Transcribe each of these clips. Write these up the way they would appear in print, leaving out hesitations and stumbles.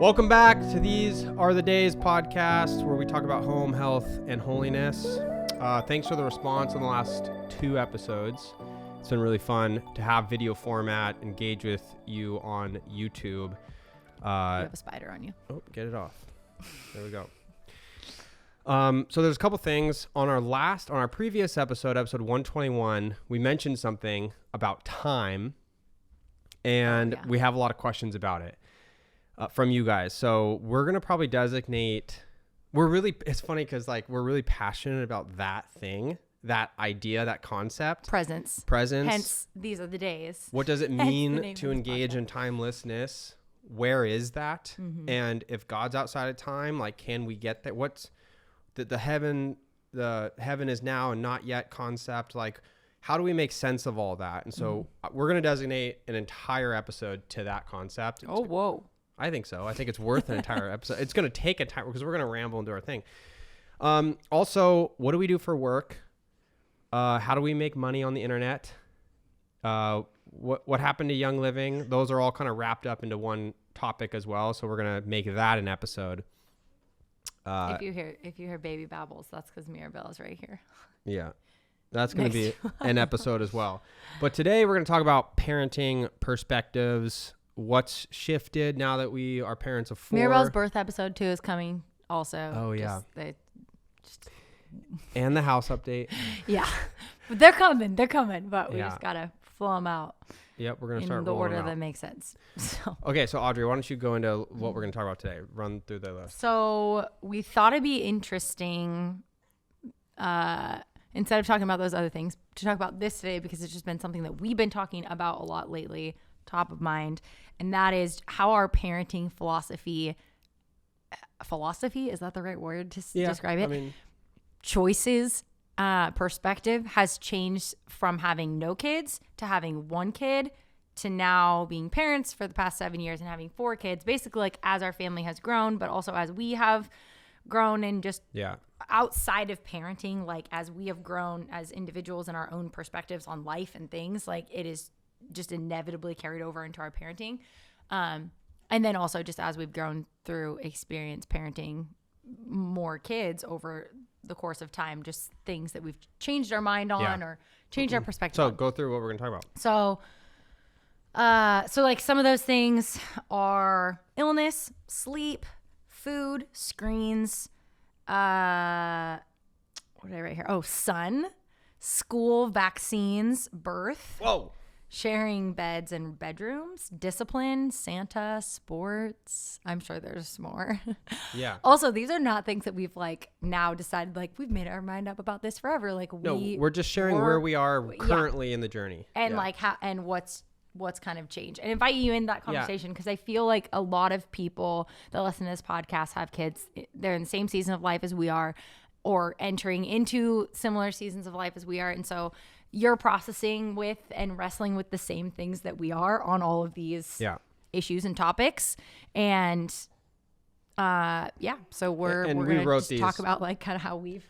Welcome back to These Are the Days podcast, where we talk about home, health, and holiness. Thanks for the response on the last 2 episodes. It's been really fun to have video format, engage with you on YouTube. You have a spider on you. Oh, get it off. There we go. So there's a couple things on our previous episode 121, we mentioned something about time, and we have a lot of questions about it from you guys. So we're going to probably designate, it's funny because we're really passionate about that thing, that idea, that concept. Presence. Hence, these are the days. What does it mean to engage in timelessness? Where is that? Mm-hmm. And if God's outside of time, can we get there? What's the heaven is now and not yet concept? How do we make sense of all that? And so we're going to designate an entire episode to that concept. Whoa. I think so. I think it's worth an entire episode. It's going to take a time because we're going to ramble and do our thing. Also, what do we do for work? How do we make money on the internet? What happened to Young Living? Those are all kind of wrapped up into one topic as well. So we're going to make that an episode. If you hear baby babbles, that's because Mirabelle is right here. Yeah. That's going to be an episode as well. But today we're going to talk about parenting perspectives. What's shifted now that we are parents of 4. Mirabelle's birth episode 2 is coming also. Oh, yeah. And the house update. Yeah. They're coming, but we just got to flow them out. Yep, we're going to start in the order that makes sense. Okay, so Audrey, why don't you go into what we're going to talk about today? Run through the list. So we thought it'd be interesting, instead of talking about those other things, to talk about this today because it's just been something that we've been talking about a lot lately, top of mind, and that is how our parenting philosophy, is that the right word to describe it? Choices, perspective has changed from having no kids to having 1 kid to now being parents for the past 7 years and having 4 kids, basically as our family has grown, but also as we have grown and just outside of parenting, as we have grown as individuals and our own perspectives on life and things, it is just inevitably carried over into our parenting. And then also just as we've grown through experience parenting more kids over the course of time, just things that we've changed our mind on or changed our perspective So on. go through what we're going to talk about. So some of those things are illness, sleep, food, screens, what did I write here? Oh, sun, school, vaccines, birth. Whoa. Sharing beds and bedrooms, discipline, Santa, sports. I'm sure there's more. Yeah. Also, these are not things that we've now decided, we've made our mind up about this forever. We're just sharing where we are currently in the journey. And how, and what's kind of changed, and invite you in that conversation because I feel like a lot of people that listen to this podcast have kids. They're in the same season of life as we are or entering into similar seasons of life as we are. And so you're processing with and wrestling with the same things that we are on all of these issues and topics. And so we're going to just talk about kind of how we've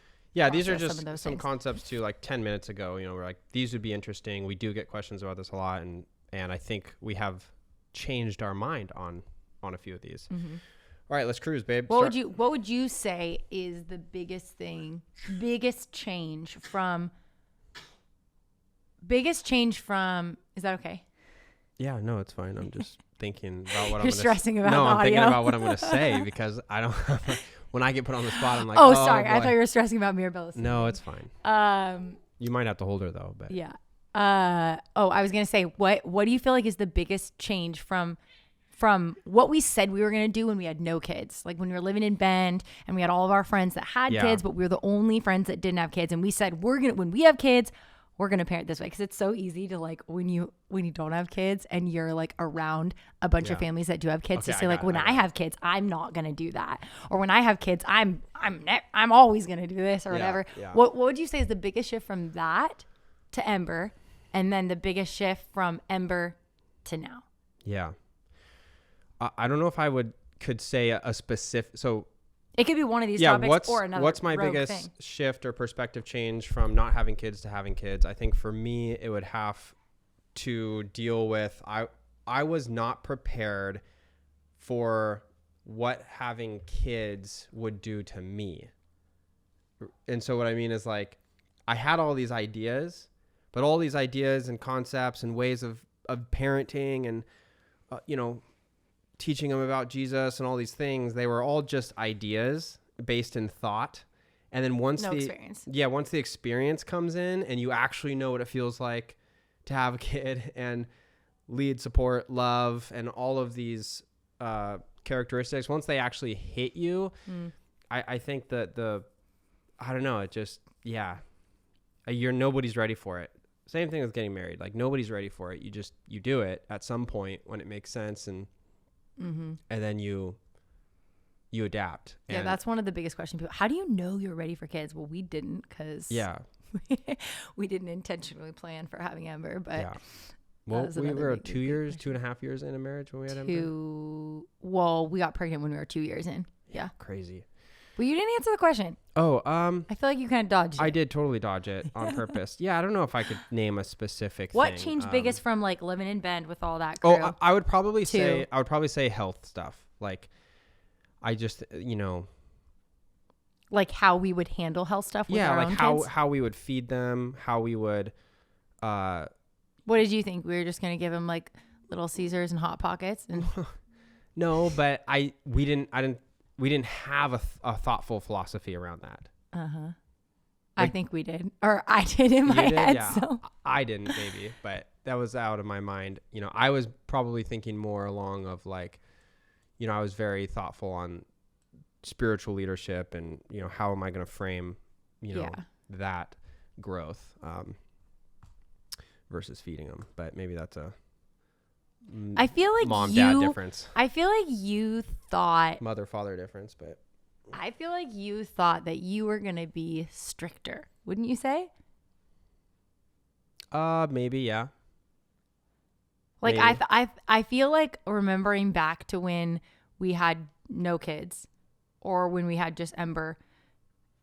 these are just some concepts too, 10 minutes ago, we're these would be interesting. We do get questions about this a lot, and I think we have changed our mind on a few of these. Mm-hmm. All right, let's cruise, babe. What would you say is the biggest change from is that okay? Yeah, no, it's fine. I'm just thinking about what I'm stressing about. No, I'm thinking about what I'm going to say because I don't. When I get put on the spot, I'm like, oh sorry, boy. I thought you were stressing about Mirabelle. No, it's fine. You might have to hold her though, but yeah. I was going to say, what do you feel like is the biggest change from what we said we were going to do when we had no kids? When we were living in Bend and we had all of our friends that had kids, but we were the only friends that didn't have kids. And we said, when we have kids, we're going to parent this way. Cause it's so easy to when you don't have kids and you're around a bunch of families that do have kids to say when I have kids, I'm not going to do that. Or when I have kids, I'm always going to do this or whatever. Yeah. What would you say is the biggest shift from that to Ember? And then the biggest shift from Ember to now? Yeah. I don't know if I could say a specific, so it could be one of these topics or another. What's my biggest shift or perspective change from not having kids to having kids? I think for me, it would have to deal with, I was not prepared for what having kids would do to me. And so what I mean is like, I had all these ideas, but all these ideas and concepts and ways of parenting and, teaching them about Jesus and all these things, they were all just ideas based in thought. And then once the experience comes in and you actually know what it feels like to have a kid and lead, support, love, and all of these characteristics, once they actually hit you, I think that I don't know, it just, nobody's ready for it. Same thing with getting married. Like nobody's ready for it. You do it at some point when it makes sense, and then you adapt. Yeah, that's one of the biggest questions. People, how do you know you're ready for kids? Well, we didn't, because we didn't intentionally plan for having Ember, but well, we were 2.5 years in a marriage when we had Ember. Well, we got pregnant when we were 2 years in. Yeah. Crazy. Well, you didn't answer the question. Oh, I feel like you kind of dodged it. I did totally dodge it on purpose. Yeah, I don't know if I could name a specific what thing. What changed biggest from like living in Bend with all that crew? Oh, I would probably say health stuff. Like, I just, like how we would handle health stuff with our own kids? how we would feed them, how we would. What did you think? We were just gonna give them like Little Caesars and Hot Pockets? And no, but we didn't have a thoughtful philosophy around that. Like, I think we did, or I did in my head. Yeah. So I didn't, maybe, but that was out of my mind. I was probably thinking more along of like, I was very thoughtful on spiritual leadership and, how am I going to frame, that growth versus feeding them. But maybe that's I feel like mom-dad difference. I feel like you thought mother-father difference, but I feel like you thought that you were going to be stricter. Wouldn't you say? Maybe, yeah. Like I feel like remembering back to when we had no kids or when we had just Ember,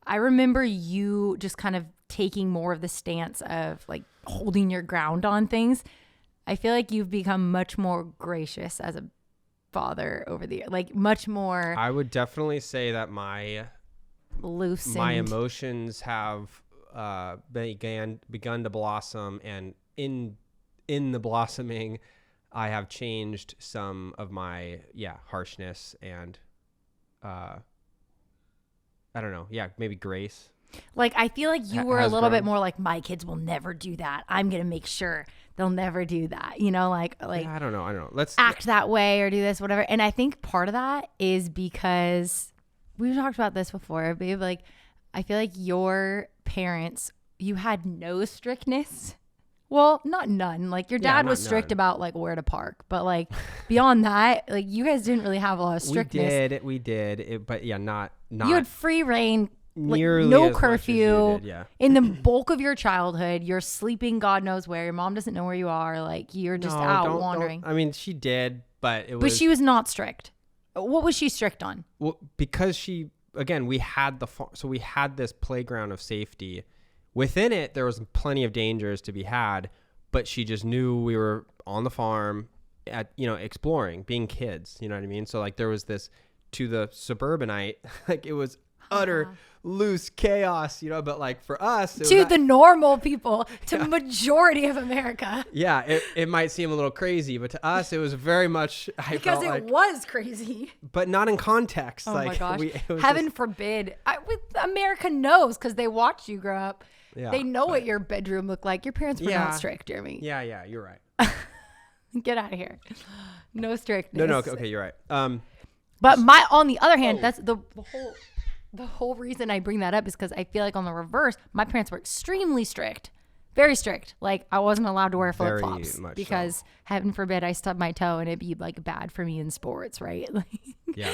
I remember you just kind of taking more of the stance of like holding your ground on things. I feel like you've become much more gracious as a father over the year, like much more. I would definitely say that my emotions have begun to blossom, and in the blossoming, I have changed some of my harshness and I don't know, maybe grace. Like I feel like you were a little bit more like, my kids will never do that. I'm gonna make sure they'll never do that. Like I don't know. Let's act that way or do this, whatever. And I think part of that is because we've talked about this before, babe. Like I feel like your parents, you had no strictness. Well, not none. Like your dad was strict about like where to park, but like beyond that, like you guys didn't really have a lot of strictness. We did, but not. You had free reign. Like nearly no as curfew much as you did, in the bulk of your childhood. You're sleeping God knows where. Your mom doesn't know where you are. Like you're just out wandering. I mean, she did, but it was. But she was not strict. What was she strict on? Well, because we had so we had this playground of safety. Within it, there was plenty of dangers to be had, but she just knew we were on the farm at exploring, being kids. You know what I mean? So like there was this, to the suburbanite, like it was utter loose chaos, but like for us, the normal people, to majority of America, it might seem a little crazy, but to us it was very much because it was crazy, but not in context. My gosh, heaven forbid. America knows, because they watched you grow up. They know what your bedroom looked like. Your parents were not strict, Jeremy. Yeah, you're right. Get out of here. No strictness. No, okay, you're right. But on the other hand, that's the whole reason I bring that up is because I feel like on the reverse, my parents were extremely strict, very strict. Like I wasn't allowed to wear flip flops because heaven forbid I stub my toe and it'd be like bad for me in sports, right? Yeah.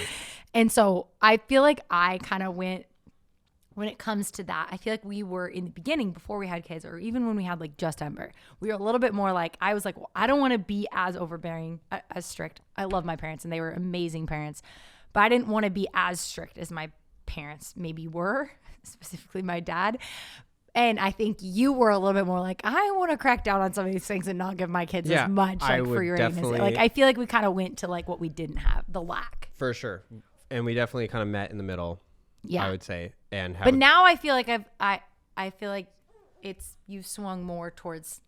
And so I feel like I kind of went, when it comes to that, I feel like we were in the beginning before we had kids, or even when we had like just Ember, we were a little bit more like, I was like, well, I don't want to be as overbearing, as strict. I love my parents and they were amazing parents, but I didn't want to be as strict as my parents maybe were, specifically my dad. And I think you were a little bit more like, I want to crack down on some of these things and not give my kids as much like free reign as it. Like I feel like we kind of went to like what we didn't have, the lack. For sure. And we definitely kind of met in the middle. Yeah. I would say. But now I feel like I feel like we've swung more towards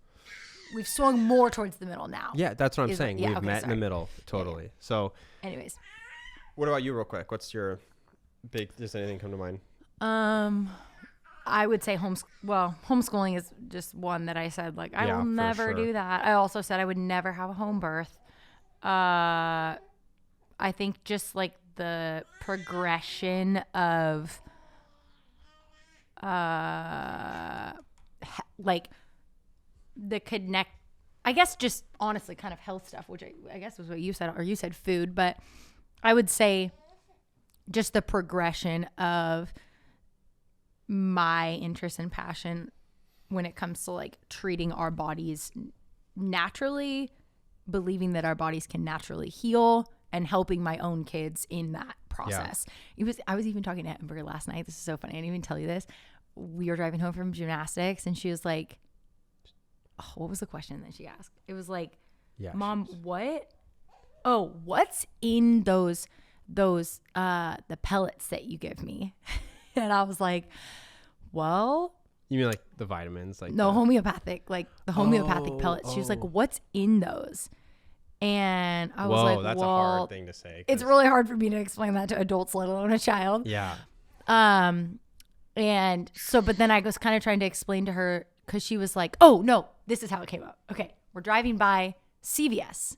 the middle now. Yeah, that's what I'm saying. We've met in the middle. Totally. Yeah. So anyways. What about you real quick? What's your does anything come to mind? I would say homeschooling is just one that I said, like, I will never do that. I also said I would never have a home birth. I think just like the progression of, like the I guess just honestly kind of health stuff, which I guess was what you said, or you said food, but I would say just the progression of my interest and passion when it comes to like treating our bodies naturally, believing that our bodies can naturally heal, and helping my own kids in that process. Yeah. I was even talking to Amber last night. This is so funny. I didn't even tell you this. We were driving home from gymnastics and she was like, what was the question that she asked? It was like, Mom, what's in those the pellets that you give me? And I was like, well, you mean like the vitamins? Like no, homeopathic, like the homeopathic pellets. She was like, what's in those? And I was like, that's a hard thing to say. It's really hard for me to explain that to adults, let alone a child. Yeah. And so, but then I was kind of trying to explain to her, because she was like, oh no, this is how it came up. Okay, we're driving by CVS.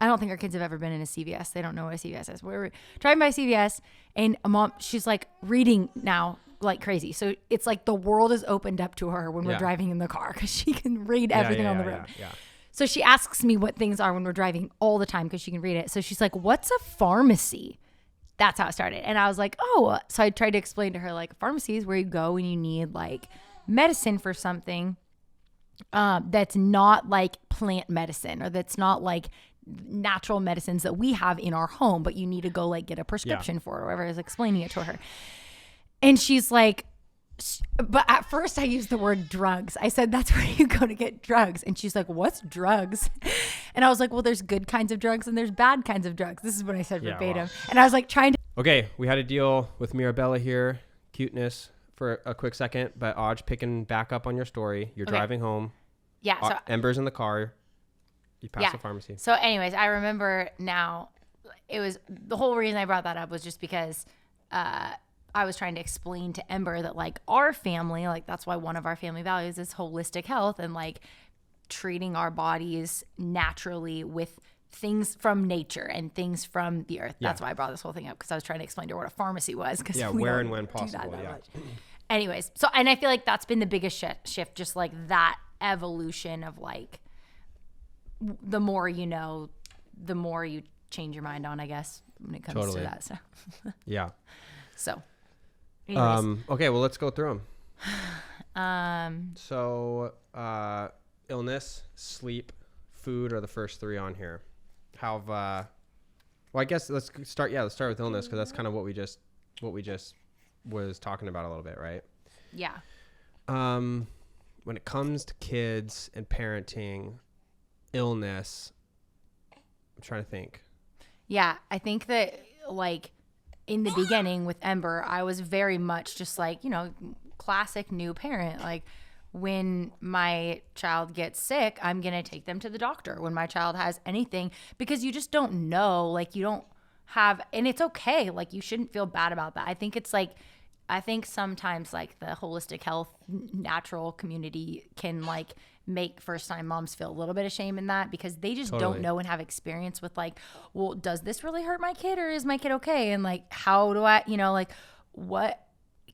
I don't think our kids have ever been in a CVS. They don't know what a CVS is. We're driving by CVS, and Mom, she's like reading now like crazy. So it's like the world is opened up to her when we're driving in the car, because she can read everything on the road. Yeah. So she asks me what things are when we're driving all the time, because she can read it. So she's like, what's a pharmacy? That's how it started. And I was like, oh. So I tried to explain to her, like, pharmacy is where you go when you need like medicine for something that's not like plant medicine, or that's not like natural medicines that we have in our home, but you need to go like get a prescription for, or whatever. I was explaining it to her. And she's like, but at first I used the word drugs. I said, that's where you go to get drugs. And she's like, what's drugs? And I was like, well, there's good kinds of drugs and there's bad kinds of drugs. This is what I said verbatim. Wow. And I was like trying to. Okay, we had to deal with Mirabella here, cuteness, for a quick second, but Aj, picking back up on your story. You're driving home. Yeah. So Ember's in the car. You pass the pharmacy. So anyways, I remember now, it was the whole reason I brought that up was just because I was trying to explain to Ember that like our family, like that's why one of our family values is holistic health, and like treating our bodies naturally with things from nature and things from the earth. That's why I brought this whole thing up, because I was trying to explain to her what a pharmacy was. Where and when possible. Anyways, so, and I feel like that's been the biggest shift, just like that evolution of like, the more you know, the more you change your mind on, I guess, when it comes to that. So yeah. So anyways. Okay, well, let's go through them. So illness, sleep, food are the first three on here. Well, I guess let's start with illness, because that's kind of what we just was talking about a little bit, right? Yeah. When it comes to kids and parenting, illness, I'm trying to think. Yeah, I think that like in the beginning with Ember, I was very much just like, classic new parent. Like when my child gets sick, I'm going to take them to the doctor. When my child has anything, because you just don't know, like you don't have, and it's okay. Like you shouldn't feel bad about that. I think sometimes like the holistic health natural community can like make first-time moms feel a little bit of shame in that, because they just don't know and have experience with like, well, does this really hurt my kid, or is my kid okay? And like, how do I, like, what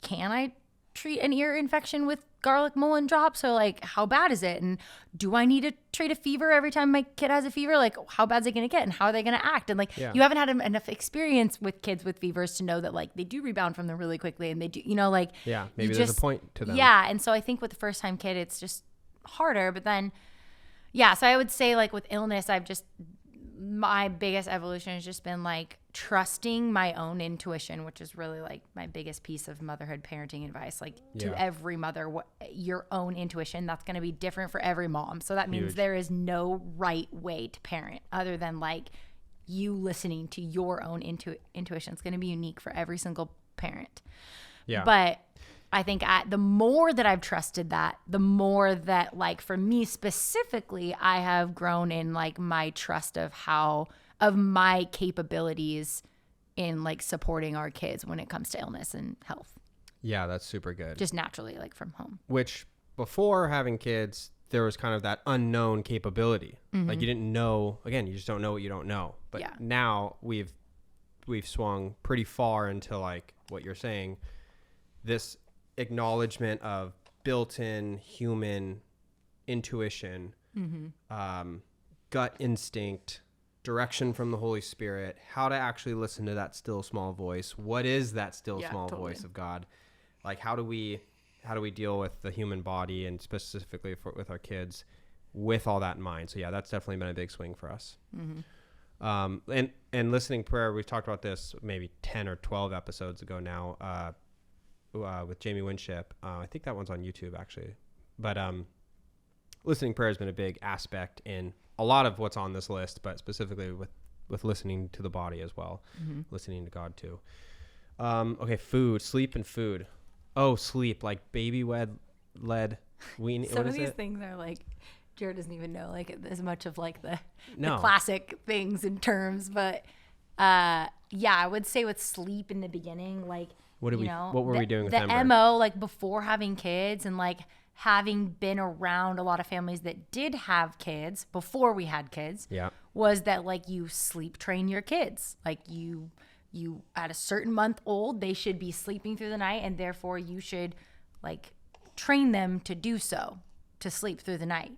can I treat an ear infection with garlic mullein drops? So like, how bad is it? And do I need to treat a fever every time my kid has a fever? Like, how bad is it going to get, and how are they going to act? And like, you haven't had enough experience with kids with fevers to know that like they do rebound from them really quickly, and they do, like, maybe there's a point to them. Yeah. And so I think with the first time kid, it's just harder. But then, so I would say like with illness, my biggest evolution has just been like trusting my own intuition, which is really like my biggest piece of motherhood parenting advice. Like to every mother, your own intuition, that's going to be different for every mom. So that means there is no right way to parent other than like you listening to your own intuition. It's going to be unique for every single parent. Yeah. But I think the more that I've trusted that, the more that, like, for me specifically, I have grown in, like, my trust of my capabilities in, like, supporting our kids when it comes to illness and health. Yeah, that's super good. Just naturally, like, from home. Which, before having kids, there was kind of that unknown capability. Mm-hmm. Like, you didn't know, again, you just don't know what you don't know. But now we've swung pretty far into, like, what you're saying, this acknowledgement of built-in human intuition, gut instinct, direction from the Holy Spirit, how to actually listen to that still small voice. What is that still small voice of God? Like, how do we deal with the human body, and specifically with our kids, with all that in mind? So yeah, that's definitely been a big swing for us. And listening prayer, we've talked about this maybe 10 or 12 episodes ago now, with Jamie Winship. I think that one's on YouTube actually, but listening prayer has been a big aspect in a lot of what's on this list, but specifically with listening to the body as well, listening to God too. Okay, sleep and food. Oh, sleep, like baby-led weaning. Some of these things are like, Jared doesn't even know, like, as much of, like, the classic things and terms, but I would say with sleep in the beginning, like, what were we doing with Ember? The MO, like, before having kids, and, like, having been around a lot of families that did have kids before we had kids, was that, like, you sleep train your kids. Like, you at a certain month old, they should be sleeping through the night, and therefore you should, like, train them to do so, to sleep through the night.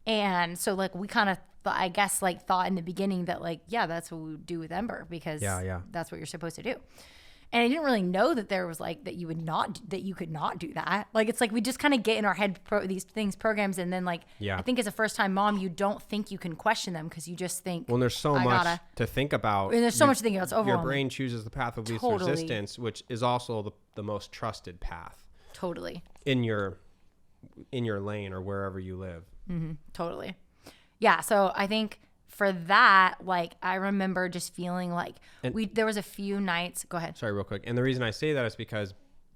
And so, like, we kind of, I guess, like, thought in the beginning that, like, that's what we would do with Ember, because that's what you're supposed to do. And I didn't really know that there was, like, that you could not do that. Like, it's like we just kind of get in our head these things, programs, and then, like, I think as a first-time mom, you don't think you can question them, because you just think, well, there's so much to think about. And there's so much to think about. It's overwhelming. Your brain chooses the path of least resistance, which is also the most trusted path. Totally. In your lane or wherever you live. Mm-hmm. Totally. Yeah. So I think for that, like, I remember just feeling like there was a few nights. Go ahead. Sorry, real quick. And the reason I say that is because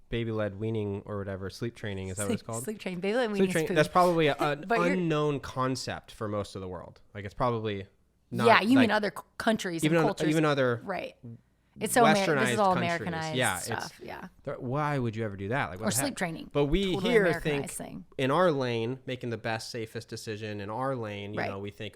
baby-led weaning or whatever, sleep training, is that what it's called? Sleep training. Baby-led weaning is food. That's probably an unknown concept for most of the world. Like, it's probably not. Yeah, you mean other countries and cultures. Even other. Right. It's so westernized this is all countries. Americanized stuff. Why would you ever do that? Like, or sleep training. But we here think in our lane, making the best, safest decision in our lane. You know, we think,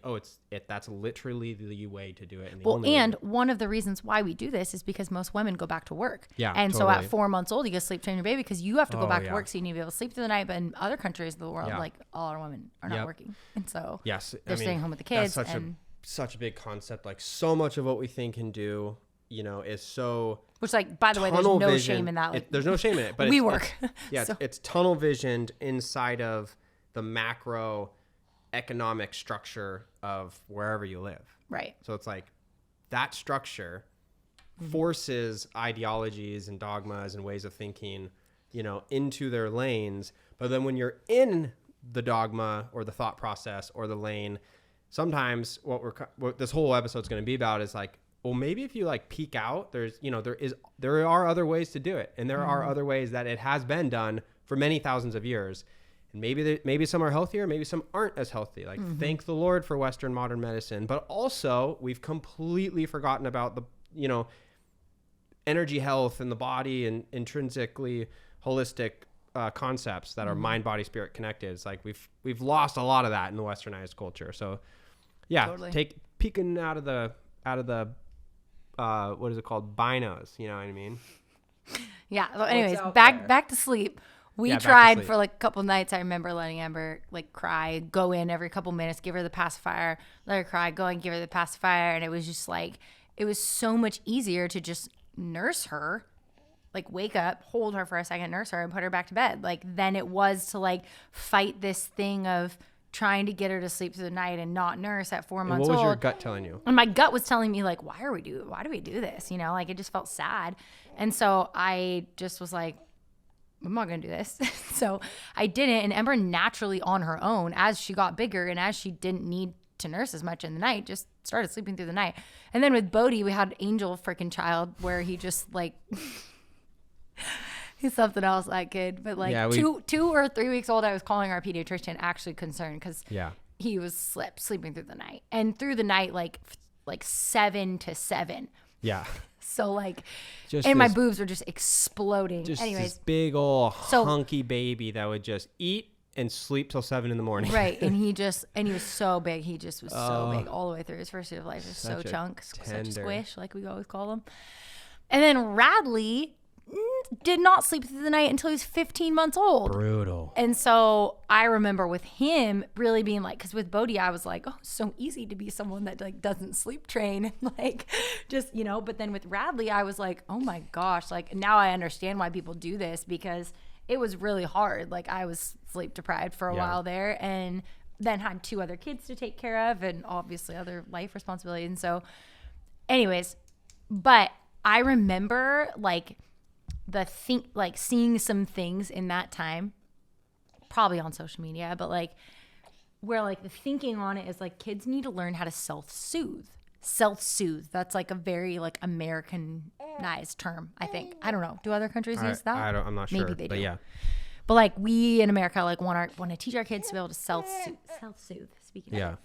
that's literally the way to do it. And one of the reasons why we do this is because most women go back to work. Yeah, and so at 4 months old, you go sleep train your baby, because you have to go back to work, so you need to be able to sleep through the night. But in other countries of the world, like, all our women are not working, and so they're staying home with the kids. That's such a big concept. Like, so much of what we think and do, is so. Which, like, by the way, there's no shame in that. Like, there's no shame in it, but we work. It's tunnel visioned inside of the macro economic structure of wherever you live. Right. So it's like that structure forces ideologies and dogmas and ways of thinking, into their lanes. But then when you're in the dogma or the thought process or the lane, sometimes what this whole episode's going to be about is like, well, maybe if you, like, peek out, there are other ways to do it. And there are other ways that it has been done for many thousands of years. And maybe some are healthier, maybe some aren't as healthy. Like, thank the Lord for Western modern medicine. But also, we've completely forgotten about the, energy health and the body and intrinsically holistic concepts that are mind, body, spirit connected. It's like we've lost a lot of that in the westernized culture. So, totally. Peeking out of the what is it called? Binos, you know what I mean? Yeah. Well, anyways, back to sleep. We tried for, like, a couple nights. I remember letting Ember, like, cry, go in every couple minutes, give her the pacifier, let her cry, go and give her the pacifier. And it was just like, it was so much easier to just nurse her, like, wake up, hold her for a second, nurse her, and put her back to bed. Like, than it was to, like, fight this thing of trying to get her to sleep through the night and not nurse at 4 months old. What was your gut telling you? And my gut was telling me, like, why do we do this? Like, it just felt sad. And so I just was like, I'm not going to do this. So I didn't. And Ember naturally on her own, as she got bigger and as she didn't need to nurse as much in the night, just started sleeping through the night. And then with Bodhi, we had angel freaking child where he just like he's something else, that kid. But like 2 or 3 weeks old, I was calling our pediatrician actually concerned because he was sleeping through the night, and through the night like 7 to 7. Yeah. So like, and my boobs were just exploding. Just anyways, this big old hunky baby that would just eat and sleep till 7 in the morning. Right. And he was so big. He just was so big all the way through his first year of life. He was so chunk, such a squish, like we always call him. And then Radley did not sleep through the night until he was 15 months old. Brutal. And so I remember with him really being like, because with Bodhi, I was like, oh, it's so easy to be someone that like doesn't sleep train and like just, you know, but then with Radley, I was like, oh my gosh, like now I understand why people do this, because it was really hard. Like I was sleep deprived for a while there, and then had 2 other kids to take care of and obviously other life responsibilities. And so anyways, but I remember like seeing some things in that time, probably on social media, but like where like the thinking on it is like kids need to learn how to self-soothe. That's like a very like Americanized term, I think. I don't know. Do other countries use that? I'm not sure. Maybe they do. But yeah. But like we in America like want to teach our kids to be able to self-soothe. Speaking of.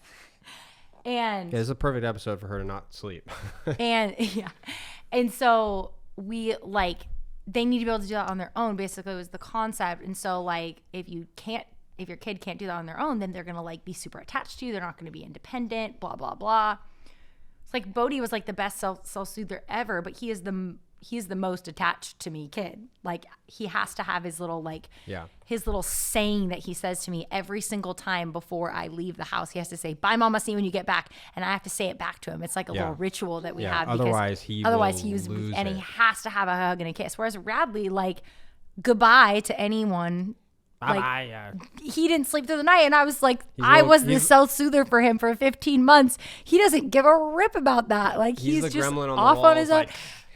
And it's a perfect episode for her to not sleep. And so we like, they need to be able to do that on their own, basically, was the concept. And so like if your kid can't do that on their own, then they're gonna like be super attached to you, they're not gonna be independent, blah blah blah. It's like Bodhi was like the best self-soother ever, but he is the most attached to me kid. Like he has to have his little his little saying that he says to me every single time before I leave the house. He has to say, bye mama, see you when you get back, and I have to say it back to him. It's like a little ritual that we have, otherwise he has to have a hug and a kiss. Whereas Radley, like, goodbye to anyone. Like, he didn't sleep through the night, and I was like, I was the self-soother for him for 15 months. He doesn't give a rip about that. Like he's just off on his own.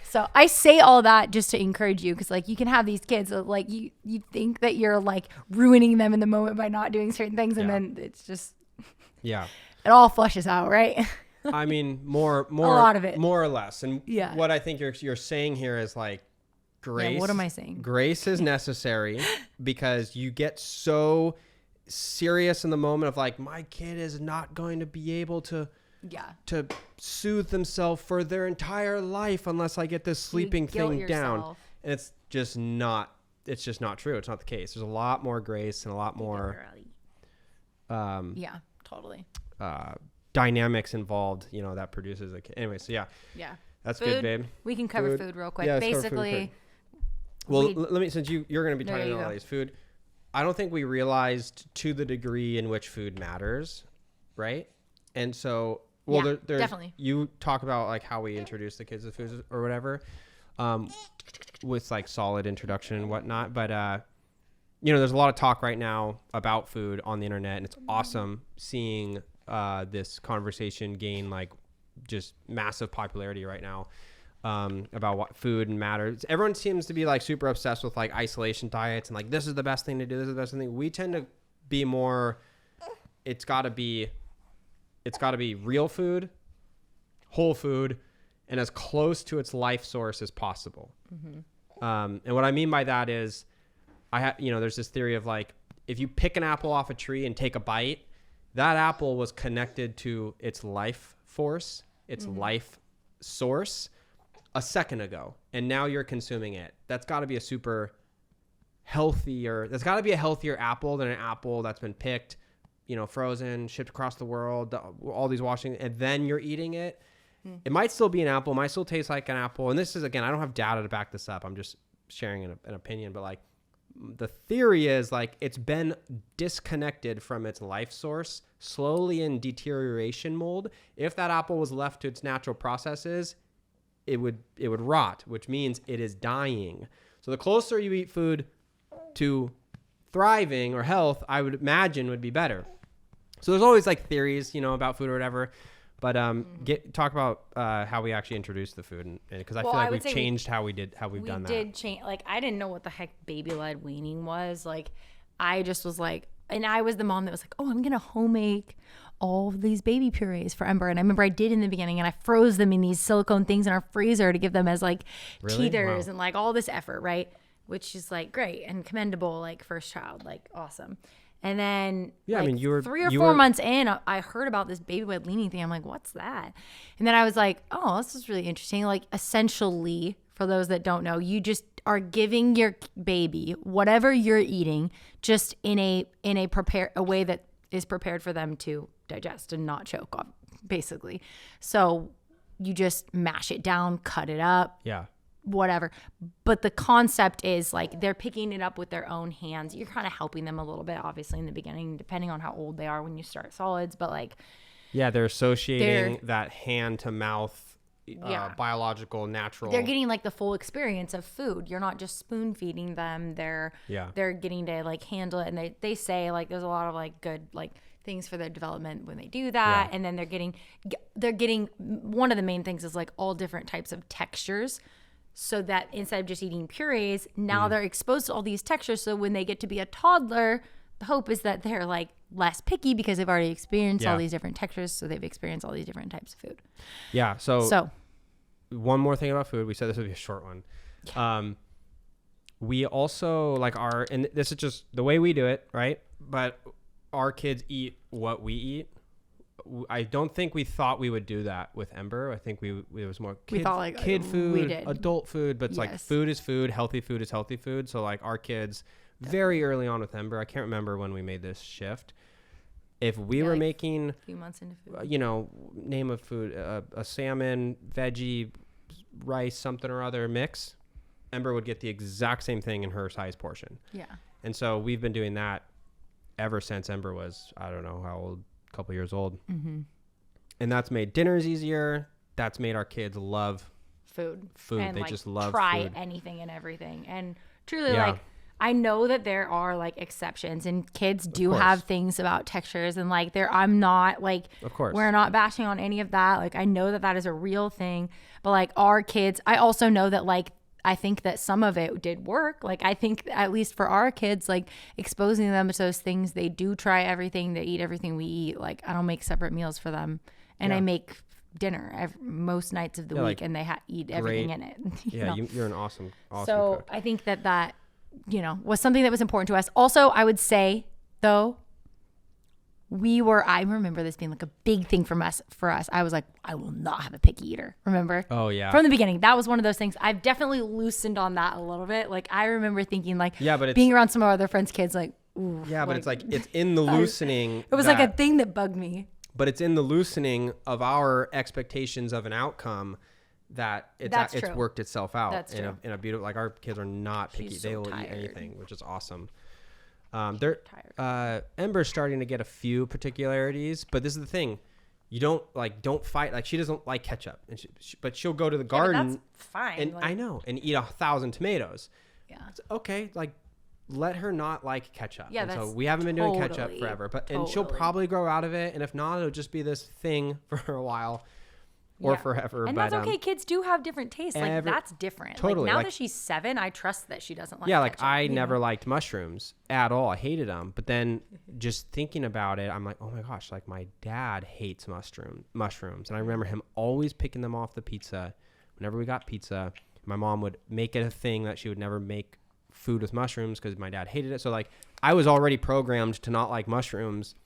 So I say all that just to encourage you, because like you can have these kids that, like you think that you're like ruining them in the moment by not doing certain things, and then it's just it all flushes out, right? I mean, more a lot of it, more or less. And what I think you're saying here is like grace. Yeah, what am I saying? Grace is necessary because you get so serious in the moment of like, my kid is not going to be able to soothe themselves for their entire life unless I get this sleeping thing down. And it's just not true. It's not the case. There's a lot more grace and a lot more dynamics involved, you know, that produces a kid. Anyway, so that's food, good, babe. We can cover food real quick. Basically, let me, since you're going to be talking about all these food, I don't think we realized to the degree in which food matters, right? And so there's definitely. You talk about like how we introduce the kids to foods or whatever, with like solid introduction and whatnot. But you know, there's a lot of talk right now about food on the internet, and it's awesome seeing this conversation gain like just massive popularity right now, about what food matters. Everyone seems to be like super obsessed with like isolation diets and like this is the best thing to do. This is the best thing. We tend to be more. It's got to be real food, whole food, and as close to its life source as possible. Mm-hmm. And what I mean by that is, there's this theory of like, if you pick an apple off a tree and take a bite, that apple was connected to its life force, its life source a second ago, and now you're consuming it. That's got to be a healthier apple than an apple that's been picked, you know, frozen, shipped across the world, all these washing, and then you're eating it. It might still be an apple, might still taste like an apple. And this is, again, I don't have data to back this up. I'm just sharing an opinion, but like the theory is like it's been disconnected from its life source, slowly in deterioration mold. If that apple was left to its natural processes, it would rot, which means it is dying. So the closer you eat food to thriving or health, I would imagine would be better. So there's always like theories, you know, about food or whatever, but talk about how we actually introduced the food, and because I feel like we've changed how we've done that. We did change. Like I didn't know what the heck baby-led weaning was. Like I just was like, and I was the mom that was like, oh, I'm going to home make all of these baby purees for Ember. And I remember I did in the beginning, and I froze them in these silicone things in our freezer to give them as like teethers and like all this effort, right? Which is like great and commendable, like first child, like awesome. And then I mean, you were 3 or 4 months in, I heard about this baby bed leaning thing. I'm like, what's that? And then I was like, oh, this is really interesting. Like essentially, for those that don't know, you just are giving your baby whatever you're eating, just in a way that is prepared for them to digest and not choke off, basically. So you just mash it down, cut it up. Yeah. Whatever. But the concept is like they're picking it up with their own hands. You're kind of helping them a little bit, obviously, in the beginning, depending on how old they are when you start solids. But like, yeah, they're associating that hand to mouth, biological, natural. They're getting like the full experience of food. You're not just spoon feeding them. They're getting to like handle it. And they say like there's a lot of like good like things for their development when they do that. And then they're getting one of the main things is like all different types of textures. So that instead of just eating purees, now they're exposed to all these textures. So when they get to be a toddler, the hope is that they're like less picky because they've already experienced all these different textures. So they've experienced all these different types of food. Yeah. So one more thing about food. We said this would be a short one. Yeah. We also like and this is just the way we do it, right? But our kids eat what we eat. I don't think we thought we would do that with Ember. I think it was more kid food, adult food, but it's like food is food, healthy food is healthy food. So like our kids very early on with Ember, I can't remember when we made this shift. If we were making a few months into food, name of food, a salmon, veggie, rice, something or other mix, Ember would get the exact same thing in her size portion. Yeah. And so we've been doing that ever since Ember was, I don't know how old, couple years old. Mm-hmm. And that's made dinners easier. That's made our kids love food. And they like just love try food. Anything and everything. And truly like I know that there are like exceptions and kids do have things about textures and like I'm not like, of course, we're not bashing on any of that. Like I know that is a real thing, but like our kids, I also know that like I think that some of it did work. Like I think at least for our kids, like exposing them to those things, they do try everything, they eat everything we eat. Like I don't make separate meals for them, and I make dinner most nights of the week, and they eat everything in it. You're an awesome so cook. I think that was something that was important to us. Also, I would say though, I remember this being like a big thing for us. I was like, I will not have a picky eater. Remember? Oh yeah. From the beginning, that was one of those things. I've definitely loosened on that a little bit. Like I remember thinking like, but being around some of our other friends' kids, like, ooh. Yeah, but it's like, it's in the loosening. It was like a thing that bugged me. But it's in the loosening of our expectations of an outcome that it's worked itself out. That's true. In a beautiful, like our kids are not picky. They will eat anything, which is awesome. Ember's starting to get a few particularities, but this is the thing. You don't fight. Like she doesn't like ketchup, but she'll go to the garden. That's fine. And I know, and eat 1,000 tomatoes. Yeah. It's okay. Like let her not like ketchup. Yeah. And so we haven't been doing ketchup forever, and she'll probably grow out of it. And if not, it'll just be this thing for a while. Or forever. And but, that's okay. Kids do have different tastes. Like that's different. Totally. Like now that she's 7, I trust that she doesn't like ketchup. ketchup. I never liked mushrooms at all. I hated them. But then just thinking about it, I'm like, oh my gosh, like my dad hates mushrooms. And I remember him always picking them off the pizza. Whenever we got pizza, my mom would make it a thing that she would never make food with mushrooms because my dad hated it. So like I was already programmed to not like mushrooms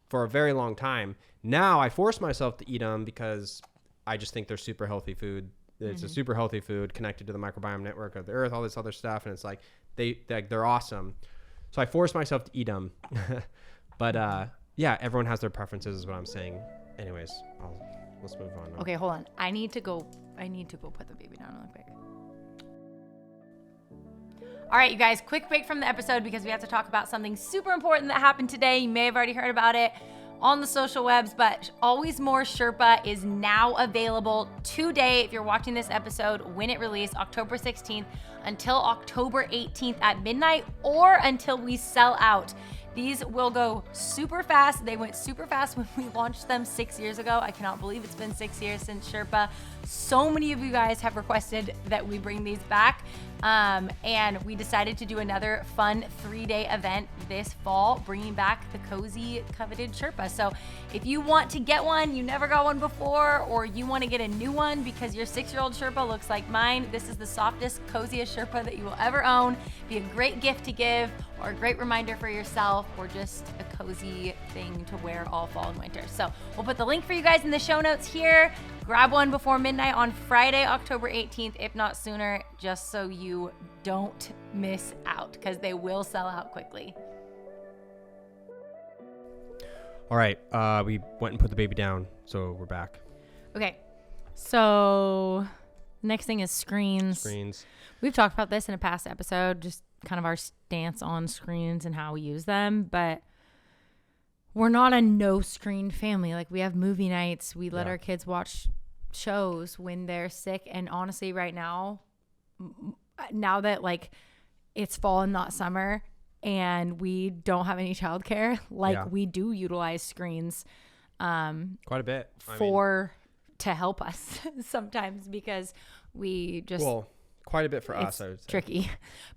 for a very long time. Now I force myself to eat them because I just think they're super healthy food. It's a super healthy food connected to the microbiome network of the earth, all this other stuff. And it's like, they're awesome. So I force myself to eat them. But everyone has their preferences is what I'm saying. Anyways, let's move on now. Okay, hold on. I need to go put the baby down real quick. All right, you guys, quick break from the episode because we have to talk about something super important that happened today. You may have already heard about it on the social webs, but Always More Sherpa is now available today. If you're watching this episode when it released, October 16th until October 18th at midnight, or until we sell out. These will go super fast. They went super fast when we launched them 6 years ago. I cannot believe it's been 6 years since Sherpa. So many of you guys have requested that we bring these back. And we decided to do another fun 3-day event this fall, bringing back the cozy, coveted Sherpa. So if you want to get one, you never got one before, or you want to get a new one because your 6-year-old Sherpa looks like mine, this is the softest, coziest Sherpa that you will ever own. Be a great gift to give, or a great reminder for yourself, or just a cozy thing to wear all fall and winter. So we'll put the link for you guys in the show notes here. Grab one before midnight on Friday, October 18th, if not sooner, just so you don't miss out, because they will sell out quickly. All right, we went and put the baby down, so we're back. Okay, so next thing is screens. We've talked about this in a past episode, just kind of our stance on screens and how we use them, but we're not a no screen family. Like, we have movie nights. We let our kids watch shows when they're sick. And honestly, right now that like it's fall and not summer and we don't have any childcare, we do utilize screens quite a bit to help us sometimes, because we just quite a bit for us, I would say. Tricky.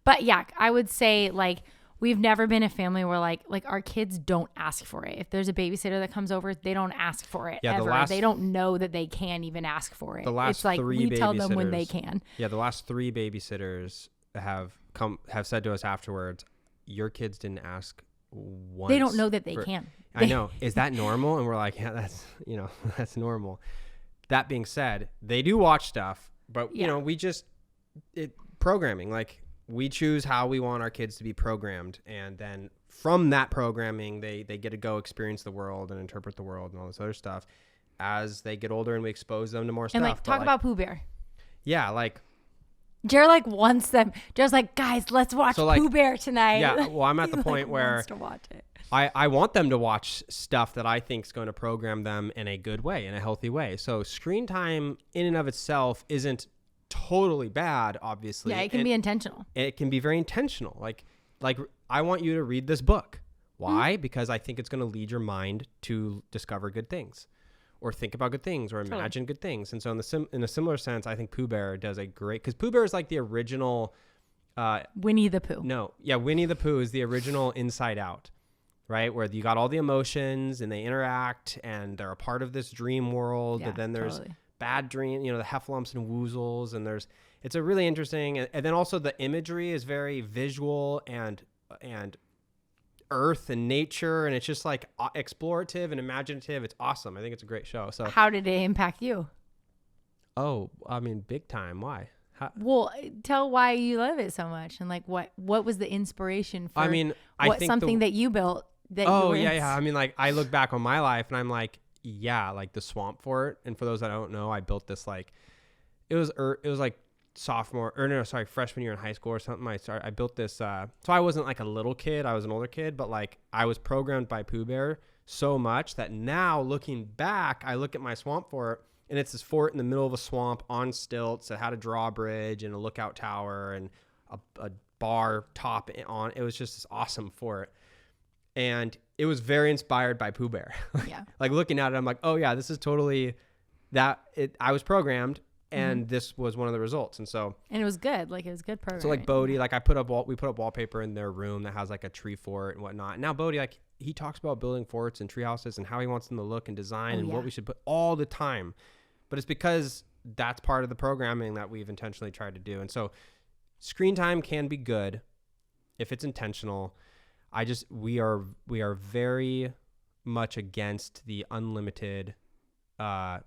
But yeah, I would say like we've never been a family where like our kids don't ask for it. If there's a babysitter that comes over, they don't ask for it ever. They don't know that they can even ask for it. It's like we tell them when they can. Yeah, the last 3 babysitters have said to us afterwards, your kids didn't ask once. They don't know that they can. I know. Is that normal? And we're like, yeah, that's normal. That being said, they do watch stuff, but we just programming, like, we choose how we want our kids to be programmed, and then from that programming they get to go experience the world and interpret the world and all this other stuff as they get older, and we expose them to more stuff. And like talk about Pooh Bear. Yeah, like Jared like wants them. Jared's like, guys, let's watch Pooh Bear tonight. Yeah, well, I'm at the point where wants to watch it. I want them to watch stuff that I think is going to program them in a good way, in a healthy way. So screen time in and of itself isn't totally bad, obviously. Yeah, it can be intentional. It can be very intentional. Like I want you to read this book. Why? Because I think it's going to lead your mind to discover good things, or think about good things, or imagine good things. And so in a similar sense, I think Pooh Bear does a great, because Pooh Bear is like the original Winnie the Pooh. No, yeah, Winnie the Pooh is the original Inside Out, right? Where you got all the emotions and they interact and they're a part of this dream world. Yeah, but then there's bad dream, the heffalumps and woozles, and it's a really interesting, and then also the imagery is very visual and earth and nature, and it's just like explorative and imaginative. It's awesome. I think it's a great show. So how did it impact you? Oh, I mean, big time. Why? Well, tell why you love it so much, and like what was the inspiration for? I mean, something that you built that I mean, like, I look back on my life and I'm like, yeah, like the swamp fort. And for those that don't know, I built this, like, it was like freshman year in high school or something. I built this, so I wasn't like a little kid, I was an older kid, but like I was programmed by Pooh Bear so much that now looking back, I look at my swamp fort, and it's this fort in the middle of a swamp on stilts that had a drawbridge and a lookout tower and a bar top on. It was just this awesome fort. And it was very inspired by Pooh Bear. Yeah. Like looking at it, I'm like, oh yeah, this is totally I was programmed, and this was one of the results. And it was good. Like, it was good programming. So like Bodhi, like we put up wallpaper in their room that has like a tree fort and whatnot. And now Bodhi, like, he talks about building forts and tree houses and how he wants them to look and design and what we should put all the time. But it's because that's part of the programming that we've intentionally tried to do. And so screen time can be good if it's intentional. We are very much against the unlimited, watch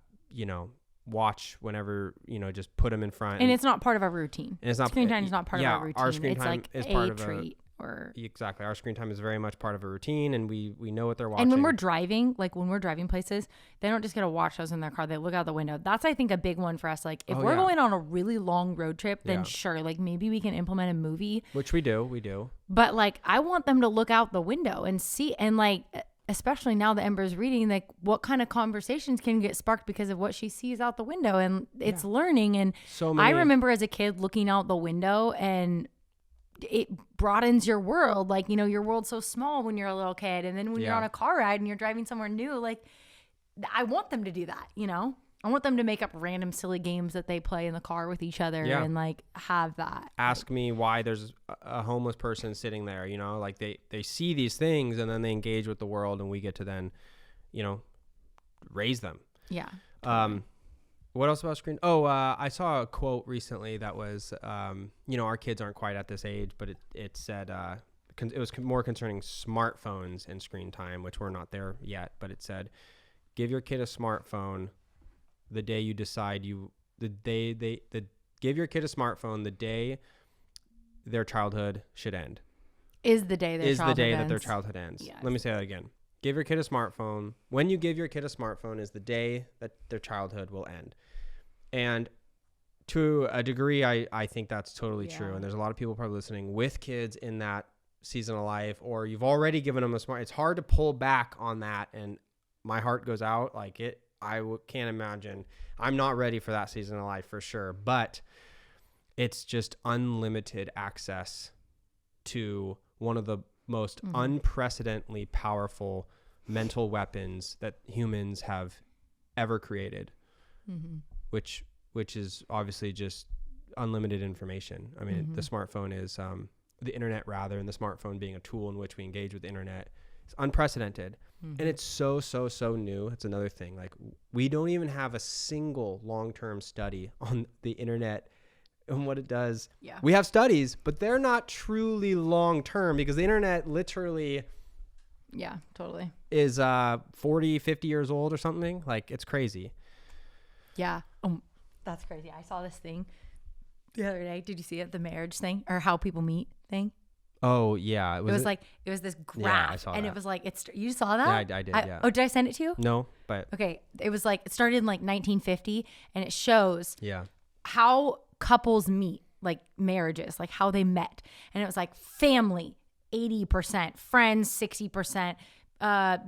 whenever, just put them in front. And it's not part of our routine. And it's not, screen time is not part of our routine. Our screen time like is part of treat. Exactly. Our screen time is very much part of a routine, and we know what they're watching. And when we're driving places, they don't just get to watch those in their car. They look out the window. That's, I think, a big one for us. Like, if we're going on a really long road trip, then sure, like, maybe we can implement a movie. Which we do. But like, I want them to look out the window and see, and like, especially now that Ember's reading, like, what kind of conversations can get sparked because of what she sees out the window, and it's learning. And so I remember as a kid looking out the window and it broadens your world. Like, your world's so small when you're a little kid. And then when you're on a car ride and you're driving somewhere new, like, I want them to do that, I want them to make up random silly games that they play in the car with each other and like have that. Ask me why there's a homeless person sitting there, like they see these things and then they engage with the world and we get to then, raise them. Yeah. What else about screen? Oh, I saw a quote recently that was, our kids aren't quite at this age, but it said, it was more concerning smartphones and screen time, which we're not there yet, but it said, give your kid a smartphone the day you decide give your kid a smartphone the day their childhood should end. Is the day that their childhood ends. Yes. Let me say that again. Give your kid a smartphone. When you give your kid a smartphone is the day that their childhood will end. And to a degree, I think that's totally true. And there's a lot of people probably listening with kids in that season of life, or you've already given them it's hard to pull back on that. And my heart goes out like it. Can't imagine. I'm not ready for that season of life for sure, but it's just unlimited access to one of the most unprecedentedly powerful mental weapons that humans have ever created, which is obviously just unlimited information. I mean, the smartphone is the internet rather, and the smartphone being a tool in which we engage with the internet. It's unprecedented. And it's so new. It's another thing. Like, we don't even have a single long-term study on the internet and what it does. Yeah. We have studies, but they're not truly long-term because the internet literally totally is 40, 50 years old or something. Like, it's crazy. Yeah. That's crazy. I saw this thing the other day. Did you see it? The marriage thing or how people meet thing? Oh yeah, it was this graph, yeah, I saw and that. it was like you saw that? Yeah, I did. Yeah. Oh, did I send it to you? No, but okay. It was like it started in like 1950, and it shows how couples meet, like marriages, like how they met, and it was like family 80%, friends 60%,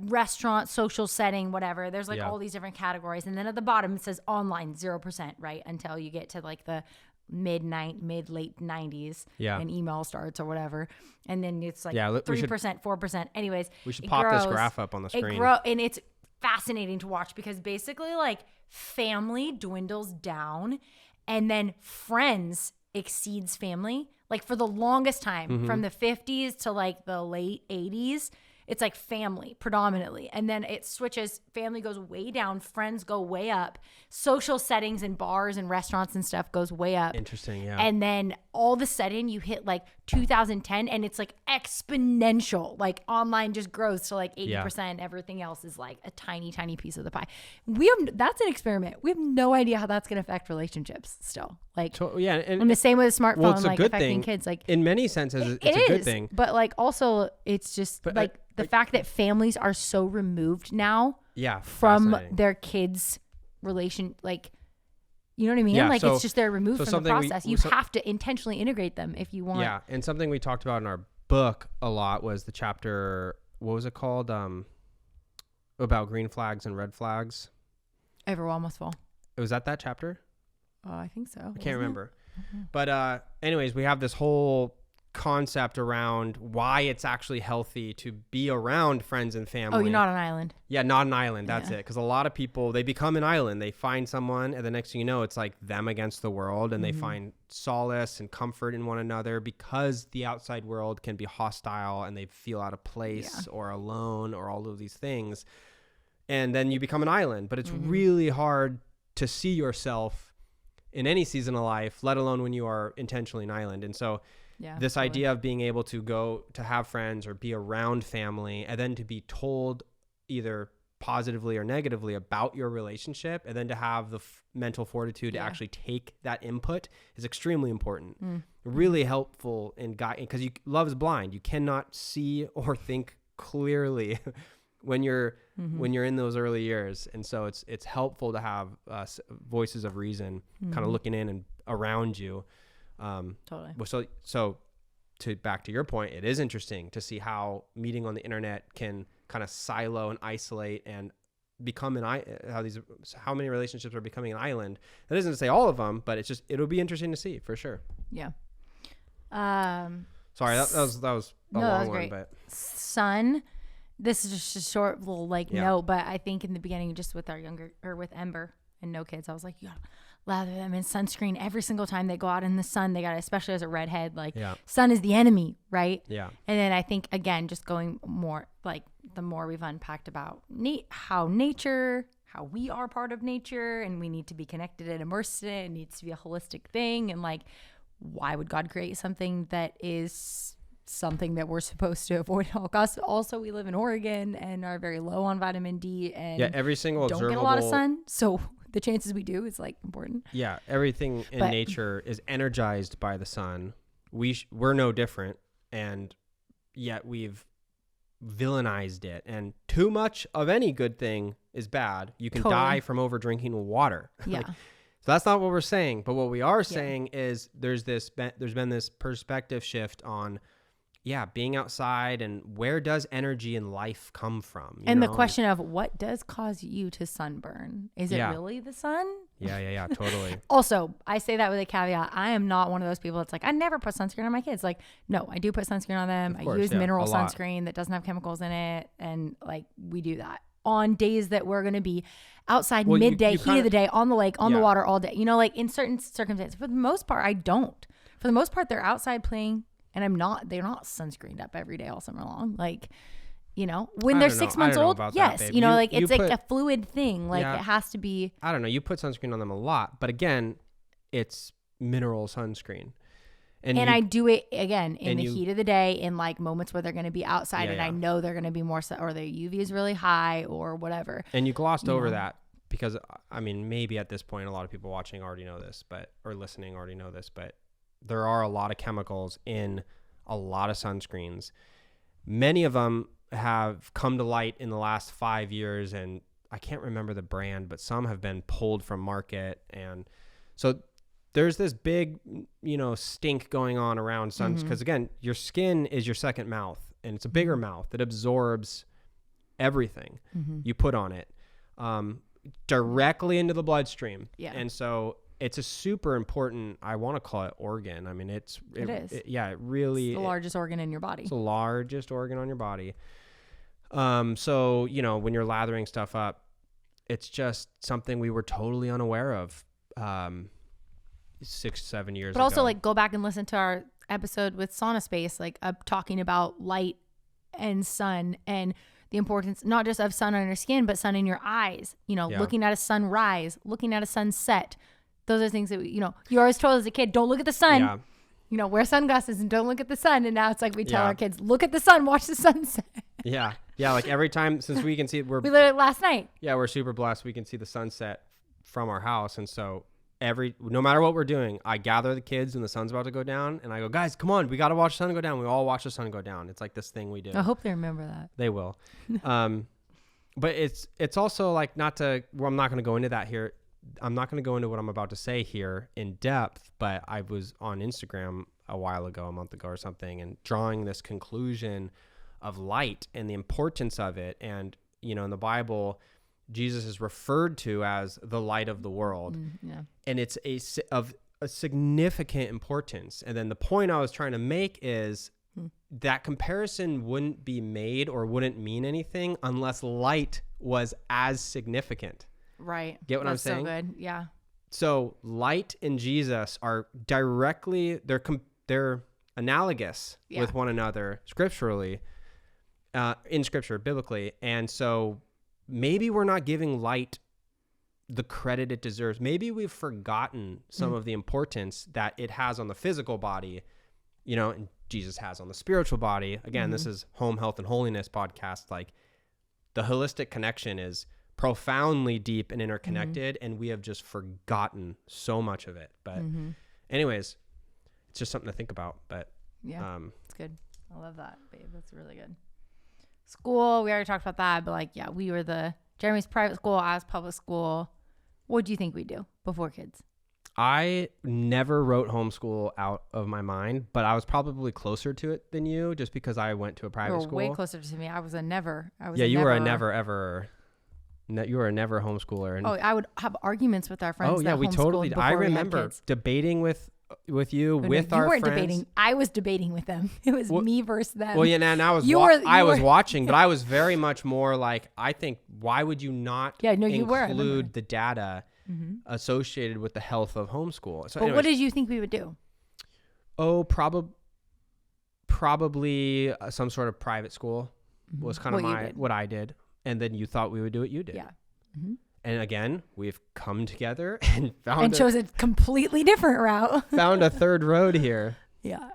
restaurant, social setting, whatever. There's like all these different categories, and then at the bottom it says online 0%, right, until you get to like the mid late 90s and email starts or whatever, and then it's like 3%, 4%. Anyways, we should pop this graph up on the screen. And it's fascinating to watch because basically like family dwindles down and then friends exceeds family. Like for the longest time, from the 50s to like the late 80s, it's like family predominantly. And then it switches. Family goes way down. Friends go way up. Social settings and bars and restaurants and stuff goes way up. Interesting, yeah. And then all of a sudden you hit like 2010 and it's like exponential. Like online just grows to like 80%. Everything else is like a tiny, tiny piece of the pie. That's an experiment. We have no idea how that's going to affect relationships still. Like, and the same with a smartphone, well, it's like a good affecting thing. Kids. Like in many senses, it's a good thing. But like also it's just the fact that families are so removed now from their kids' relation, like, you know what I mean? Like it's just they're removed from the process. You have to intentionally integrate them if you want. Yeah, and something we talked about in our book a lot was the chapter, what was it called? About green flags and red flags. Everyone must fall. Was that chapter? I think so. I can't remember. But anyways, we have this whole concept around why it's actually healthy to be around friends and family. Oh, you're not an island. Yeah, not an island. That's it. Because a lot of people, they become an island. They find someone, and the next thing you know, it's like them against the world, and they find solace and comfort in one another because the outside world can be hostile, and they feel out of place or alone or all of these things. And then you become an island. But it's really hard to see yourself in any season of life, let alone when you are intentionally an island. And so this idea of being able to go to have friends or be around family and then to be told either positively or negatively about your relationship and then to have the mental fortitude to actually take that input is extremely important. Really helpful in guiding, because love is blind. You cannot see or think clearly when you're in those early years. And so it's helpful to have voices of reason kind of looking in and around you. Totally. So to back to your point, it is interesting to see how meeting on the internet can kind of silo and isolate and become how many relationships are becoming an island. That isn't to say all of them, but it'll be interesting to see for sure. Yeah. Sorry, that was a long one, great. but Sun. This is just a short little note, but I think in the beginning, just with with Ember and no kids, I was like, you gotta lather them in sunscreen every single time they go out in the sun. They got, especially as a redhead, sun is the enemy, right? Yeah. And then I think again, just going more the more we've unpacked about how we are part of nature, and we need to be connected and immersed in it. It needs to be a holistic thing, and why would God create something that is something that we're supposed to avoid at all costs? Also, we live in Oregon and are very low on vitamin D, and every single don't get a lot of sun, so the chances we do is important. Yeah, everything in nature is energized by the sun. We're no different, and yet we've villainized it, and too much of any good thing is bad. You can die from over drinking water. Yeah. So that's not what we're saying, but what we are saying is there's been this perspective shift on being outside, and where does energy and life come from? And the question of what does cause you to sunburn? Is it really the sun? Yeah, totally. Also, I say that with a caveat. I am not one of those people that's I never put sunscreen on my kids. No, I do put sunscreen on them. I use mineral sunscreen that doesn't have chemicals in it. And we do that on days that we're going to be outside midday, heat of the day, on the lake, on the water all day. In certain circumstances. For the most part, I don't. For the most part, they're outside playing, and they're not sunscreened up every day all summer long. When they're 6 months old, yes. It's a fluid thing. It has to be. I don't know. You put sunscreen on them a lot, but again, it's mineral sunscreen. And I do it again in the heat of the day, in moments where they're going to be outside, and I know they're going to be more, or their UV is really high or whatever. And you glossed over that because, maybe at this point, a lot of people watching already know this, or listening already know this, but there are a lot of chemicals in a lot of sunscreens. Many of them have come to light in the last 5 years, and I can't remember the brand, but some have been pulled from market. And so there's this big, stink going on around suns, because again, your skin is your second mouth, and it's a bigger mouth that absorbs everything you put on it directly into the bloodstream. Yeah. And so it's a super important, I want to call it organ. It is. It really. It's the largest organ in your body. It's the largest organ on your body. So, when you're lathering stuff up, it's just something we were totally unaware of 6-7 years ago. But also go back and listen to our episode with Sauna Space, talking about light and sun and the importance, not just of sun on your skin, but sun in your eyes, looking at a sunrise, looking at a sunset. Those are things that, you're always told as a kid, don't look at the sun, wear sunglasses and don't look at the sun. And now it's we tell our kids, look at the sun, watch the sunset. Yeah. Every time, since we can see, we lit it last night. Yeah. We're super blessed. We can see the sunset from our house. And so no matter what we're doing, I gather the kids when the sun's about to go down, and I go, guys, come on, we got to watch the sun go down. We all watch the sun go down. It's this thing we do. I hope they remember that. They will. But it's also I'm not going to go into that here. I'm not going to go into what I'm about to say here in depth, but I was on Instagram a month ago or something, and drawing this conclusion of light and the importance of it. And, in the Bible, Jesus is referred to as the light of the world. And it's of a significant importance. And then the point I was trying to make is that comparison wouldn't be made or wouldn't mean anything unless light was as significant. Right. Get what I'm saying? So good. Yeah. So light and Jesus are directly, they're analogous with one another scripturally, in scripture, biblically. And so maybe we're not giving light the credit it deserves. Maybe we've forgotten some of the importance that it has on the physical body, and Jesus has on the spiritual body. Again, this is Home Health and Holiness podcast. The holistic connection is profoundly deep and interconnected, and we have just forgotten so much of it. But anyways, it's just something to think about. But it's good. I love that, babe. That's really good. School, we already talked about that, but we were Jeremy's private school, I was public school. What do you think we do before kids? I never wrote homeschool out of my mind, but I was probably closer to it than you, just because I went to a private school. Way closer to me. I was a never. You were a never ever. You were a never homeschooler. And I would have arguments with our friends. Oh yeah, we totally. I remember debating with with you, Oh, with no, our you weren't friends. debating. I was debating with them. It was me versus them. Well, yeah, and I was watching, but I was very much more like, I think, why would you not include the data associated with the health of homeschool? So but anyways, what did you think we would do? Oh, probably some sort of private school was kind of what I did. And then you thought we would do what you did. Yeah. Mm-hmm. And again, we've come together and chose a completely different route. Found a third road here. Yeah.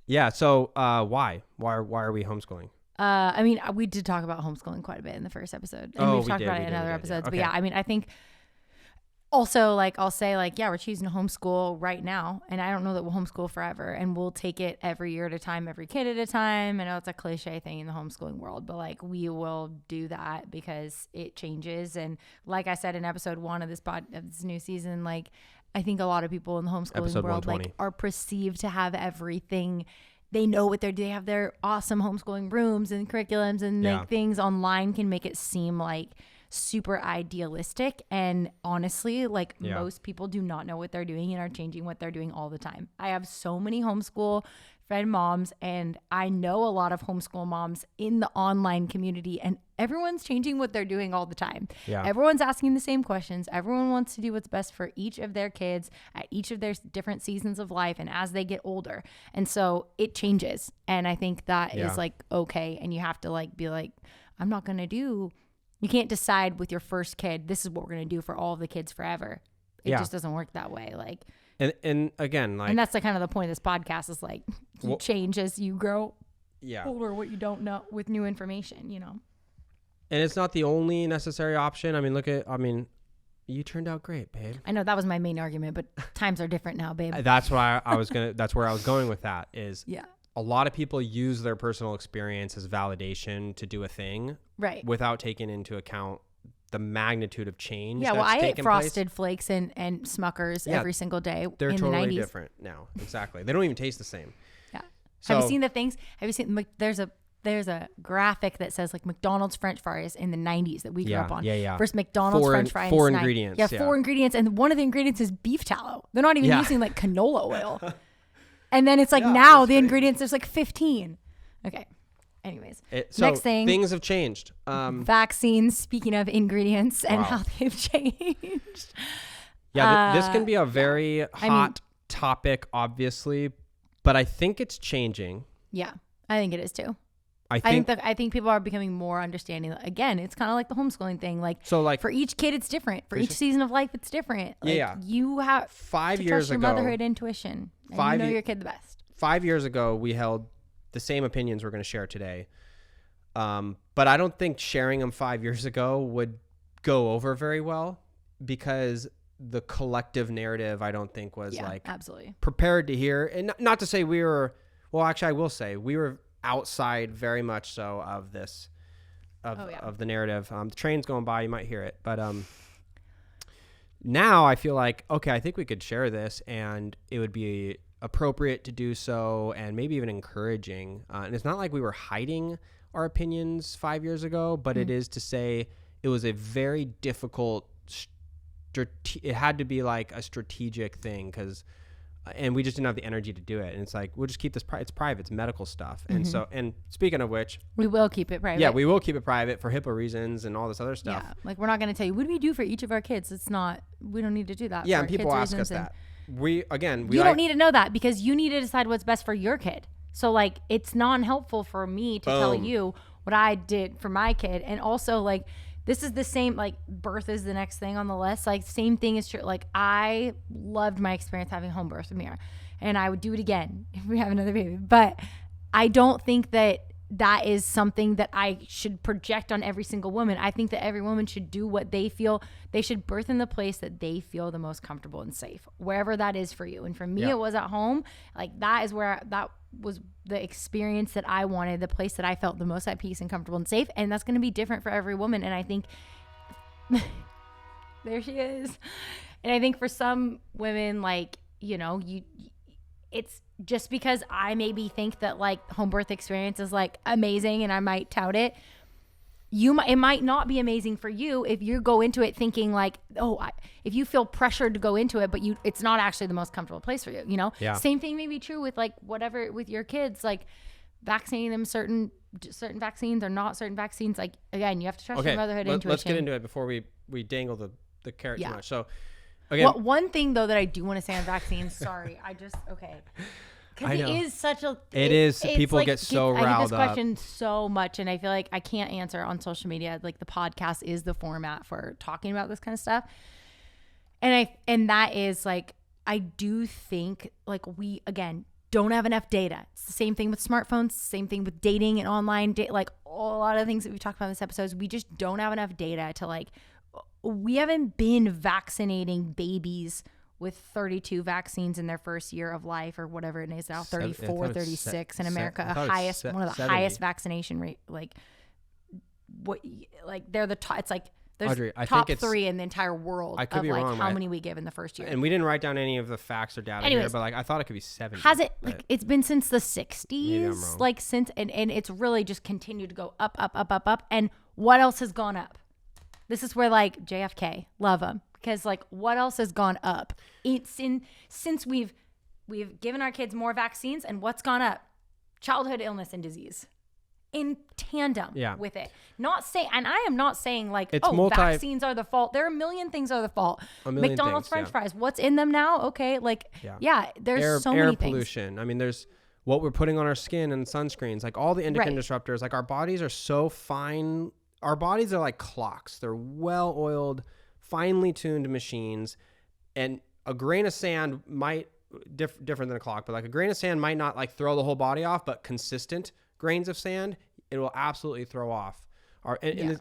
Yeah. So why are we homeschooling? I mean, we did talk about homeschooling quite a bit in the first episode, and we've talked about it in other episodes. Okay. But yeah, I mean, I think also, like, I'll say, like, yeah, we're choosing to homeschool right now, and I don't know that we'll homeschool forever, and we'll take it every year at a time, every kid at a time. I know it's a cliche thing in the homeschooling world, but like, we will do that because it changes. And like I said in episode 1 of this new season, like, I think a lot of people in the homeschooling world like are perceived to have everything. They know what they have their awesome homeschooling rooms and curriculums, and like things online can make it seem like super idealistic. And honestly, like most people do not know what they're doing and are changing what they're doing all the time. I have so many homeschool friend moms, and I know a lot of homeschool moms in the online community, and everyone's changing what they're doing all the time. Yeah. Everyone's asking the same questions. Everyone wants to do what's best for each of their kids at each of their different seasons of life and as they get older. And so it changes. And I think that is like, okay. And you have to like be like, you can't decide with your first kid, this is what we're going to do for all of the kids forever. It just doesn't work that way. Like, and again, like, and that's the kind of the point of this podcast is like, you change as you grow older, what you don't know with new information, you know? And it's not the only necessary option. I mean, you turned out great, babe. I know that was my main argument, but times are different now, babe. That's why that's where I was going with that is a lot of people use their personal experience as validation to do a thing, right? Without taking into account the magnitude of change. Yeah, well, I ate Frosted Flakes and Smuckers every single day. They're in totally the 90s. Different now. Exactly. They don't even taste the same. Yeah. So, have you seen the things? Have you seen there's a graphic that says like McDonald's French fries in the 90s that we grew up on. Yeah. Versus McDonald's French fries. Four ingredients. Yeah, 4 ingredients, and one of the ingredients is beef tallow. They're not even using like canola oil. And then it's like now the ingredients, there's like 15. Okay. Anyways, next thing. Things have changed. Vaccines, speaking of ingredients and how they've changed. Yeah, this can be a very hot topic, obviously, but I think it's changing. Yeah, I think it is too. I think people are becoming more understanding. Again, it's kind of like the homeschooling thing. Like, so like for each kid, it's different. For each season of life, it's different. Like, you have 5 years trust your motherhood intuition. And you know your kid the best. 5 years ago, we held the same opinions we're going to share today. But I don't think sharing them 5 years ago would go over very well because the collective narrative, I don't think was absolutely prepared to hear. And not to say we were, well, actually I will say we were outside very much so of this, of the narrative. The train's going by, you might hear it. But now I feel like, okay, I think we could share this and it would be appropriate to do so and maybe even encouraging. And it's not like we were hiding our opinions 5 years ago, but it is to say it was a very difficult, it had to be like a strategic thing and we just didn't have the energy to do it. And it's like, we'll just keep this it's private, it's medical stuff. And so, and speaking of which, we will keep it private. Yeah, we will keep it private for HIPAA reasons and all this other stuff. Yeah, like we're not going to tell you, what do we do for each of our kids? We don't need to do that. Yeah, and people ask us that. You don't need to know that because you need to decide what's best for your kid. So like, it's non-helpful for me to tell you what I did for my kid. And also like, this is the same, like birth is the next thing on the list. Like same thing is true. Like I loved my experience having home birth with Mira and I would do it again if we have another baby. But I don't think that is something that I should project on every single woman. I think that every woman should do what they feel. They should birth in the place that they feel the most comfortable and safe, wherever that is for you. And for me, it was at home. Like that is where that was the experience that I wanted, the place that I felt the most at peace and comfortable and safe. And that's going to be different for every woman. And I think there she is. And I think for some women, like, you know, it's just because I maybe think that like home birth experience is like amazing and I might tout it. it might not be amazing for you if you go into it thinking like, if you feel pressured to go into it, but it's not actually the most comfortable place for you, you know? Yeah. Same thing may be true with like whatever with your kids, like vaccinating them certain vaccines or not certain vaccines. Like, again, you have to trust your motherhood intuition. Let's get into it before we dangle the carrot too much. So, again, one thing though that I do want to say on vaccines, sorry, because it is such a... People like, get so riled up. I get this question so much, and I feel like I can't answer on social media. Like, the podcast is the format for talking about this kind of stuff. And that is, like, I do think, like, we, again, don't have enough data. It's the same thing with smartphones, same thing with dating and online, like, a lot of the things that we've talked about in this episode. We just don't have enough data to, like... We haven't been vaccinating babies with 32 vaccines in their first year of life or whatever it is now, 34, 36 in America, one of the highest vaccination rate. Like they're the top. It's like there's Audrey, top 3 in the entire world I could of be like wrong, how many we give in the first year. And we didn't write down any of the facts or data here, but like I thought it could be 70. Has it? Like it's been since the 60s, like since, and it's really just continued to go up, up, up, up, up. And what else has gone up? This is where like JFK, love him, because like what else has gone up? Since we've given our kids more vaccines, and what's gone up? Childhood illness and disease, in tandem with it. And I am not saying like vaccines are the fault. There are a million things are the fault. McDonald's French fries, what's in them now? Okay, like there's so many things. Air pollution. I mean, there's what we're putting on our skin and sunscreens, like all the endocrine disruptors. Like our bodies are so fine. Our bodies are like clocks. They're well-oiled, finely tuned machines. And a grain of sand might, different than a clock, but like a grain of sand might not like throw the whole body off, but consistent grains of sand, it will absolutely throw off.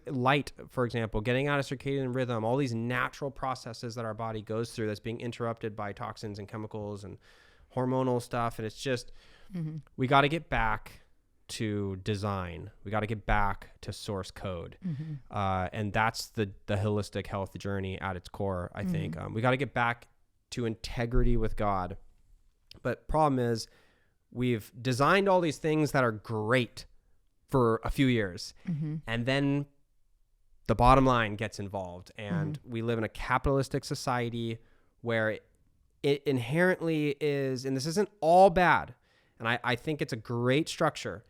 Light, for example, getting out of circadian rhythm, all these natural processes that our body goes through that's being interrupted by toxins and chemicals and hormonal stuff. And it's just, we got to get back to design. We got to get back to source code. And that's the holistic health journey at its core, I think. We got to get back to integrity with God. But problem is we've designed all these things that are great for a few years. And then the bottom line gets involved. And we live in a capitalistic society where it inherently is, and this isn't all bad. And I think it's a great structure.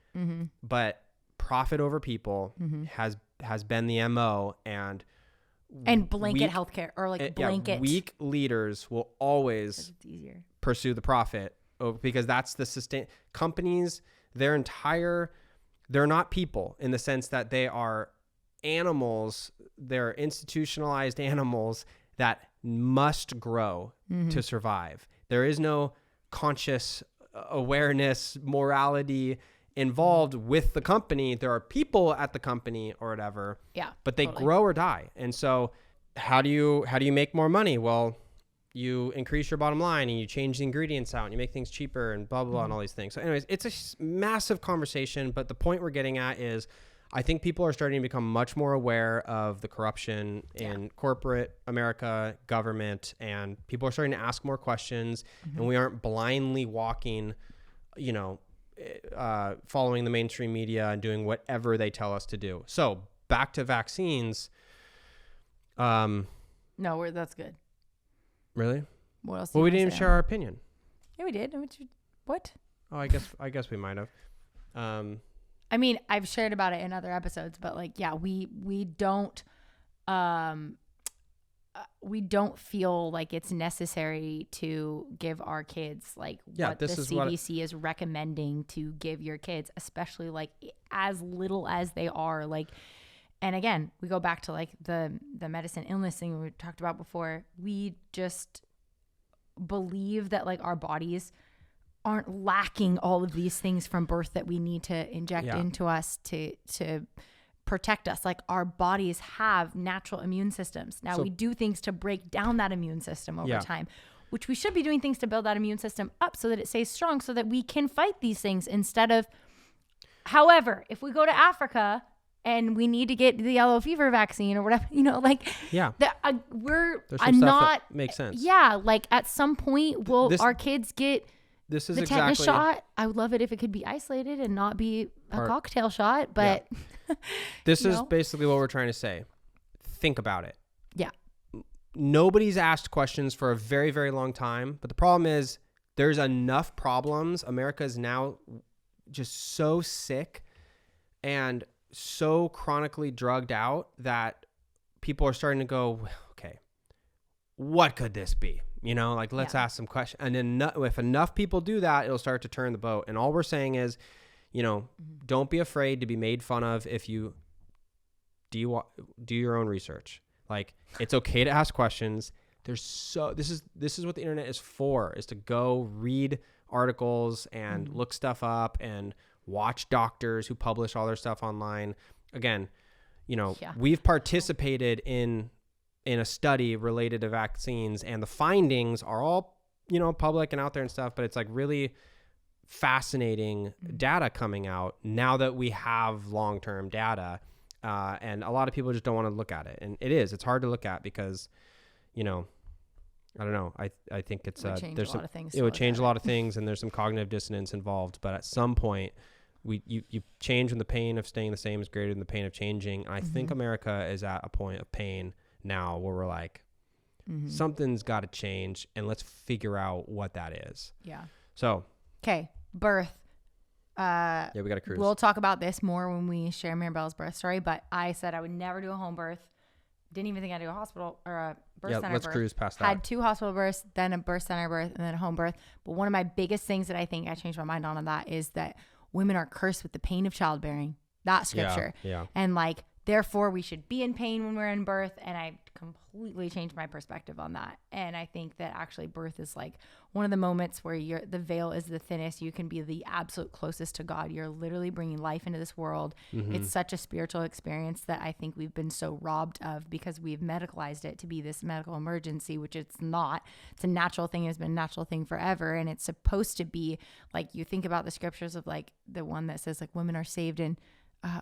But profit over people has been the MO, and blanket healthcare or like blanket weak leaders will always pursue the profit because that's the sustain companies. They're not people in the sense that they are animals. They're institutionalized animals that must grow to survive. There is no conscious awareness, morality involved with the company. There are people at the company or whatever, but they grow or die. And so how do you make more money? Well, you increase your bottom line and you change the ingredients out and you make things cheaper and blah, blah, blah, and all these things. So anyways, it's a massive conversation, but the point we're getting at is I think people are starting to become much more aware of the corruption in corporate America, government, and people are starting to ask more questions, and we aren't blindly walking, following the mainstream media and doing whatever they tell us to do. So back to vaccines. No, that's good. Really? What else? Well, we didn't even share our opinion. Yeah, we did. What? Oh, I guess we might have. I mean, I've shared about it in other episodes, but like, we don't feel like it's necessary to give our kids like what the CDC is recommending to give your kids, especially like as little as they are. Like, and again, we go back to like the medicine illness thing we talked about before. We just believe that like our bodies aren't lacking all of these things from birth that we need to inject into us to protect us. Like our bodies have natural immune systems. Now we do things to break down that immune system over time, which we should be doing things to build that immune system up so that it stays strong so that we can fight these things instead of, however, if we go to Africa and we need to get the yellow fever vaccine or whatever, there's some stuff that makes sense. Like at some point our kids get this is the exactly tetanus shot. I would love it if it could be isolated and not be a cocktail shot. But this is basically what we're trying to say. Think about it. Yeah. Nobody's asked questions for a very, very long time. But the problem is there's enough problems. America is now just so sick and so chronically drugged out that people are starting to go, okay, what could this be? You know, like, let's ask some questions. And then if enough people do that, it'll start to turn the boat. And all we're saying is, you know, don't be afraid to be made fun of if you do your own research. Like, it's okay to ask questions. This is what the internet is for, is to go read articles and look stuff up and watch doctors who publish all their stuff online. Again, you know, we've participated in a study related to vaccines, and the findings are all, you know, public and out there and stuff, but it's like really fascinating data coming out now that we have long-term data. And a lot of people just don't want to look at it. And it's hard to look at because, you know, I don't know. I think it would change a lot of things, and there's some cognitive dissonance involved. But at some point, you change when the pain of staying the same is greater than the pain of changing. And I think America is at a point of pain now where we're like, something's got to change, and let's figure out what that is. Yeah. So. Okay. Birth. We got to cruise. We'll talk about this more when we share Mirabelle's birth story, but I said I would never do a home birth. Didn't even think I'd do a hospital or a birth center let's birth. cruise past that. Had 2 hospital births, then a birth center birth, and then a home birth. But one of my biggest things that I think I changed my mind on that is that women are cursed with the pain of childbearing. That scripture. Yeah. And like, therefore we should be in pain when we're in birth. And I completely changed my perspective on that. And I think that actually birth is like one of the moments where the veil is the thinnest. You can be the absolute closest to God. You're literally bringing life into this world. It's such a spiritual experience that I think we've been so robbed of because we've medicalized it to be this medical emergency, which it's not. It's a natural thing. It's been a natural thing forever. And it's supposed to be like, you think about the scriptures of like the one that says like women are saved in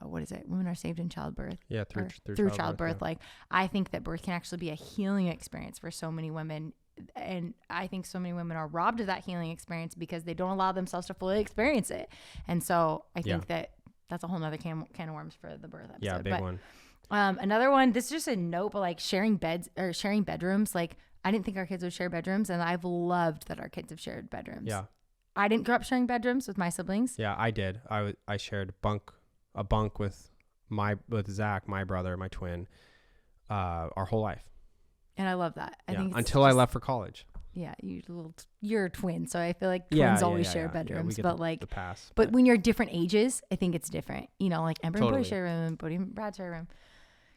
what is it? Women are saved in childbirth. Yeah, through childbirth. Yeah. Like, I think that birth can actually be a healing experience for so many women. And I think so many women are robbed of that healing experience because they don't allow themselves to fully experience it. And so I think that that's a whole nother can of worms for the birth episode. Yeah, big one. Another one, this is just a note, but like sharing bedrooms. Like, I didn't think our kids would share bedrooms, and I've loved that our kids have shared bedrooms. Yeah. I didn't grow up sharing bedrooms with my siblings. Yeah, I did. I shared a bunk with Zach, my brother, my twin, our whole life. And I love that. I think until I left for college. Yeah, you're a twin, so I feel like twins always share bedrooms. But the pass. But when you're different ages, I think it's different. You know, like Ember and Bodie share a room, Bodie and Brad share a room.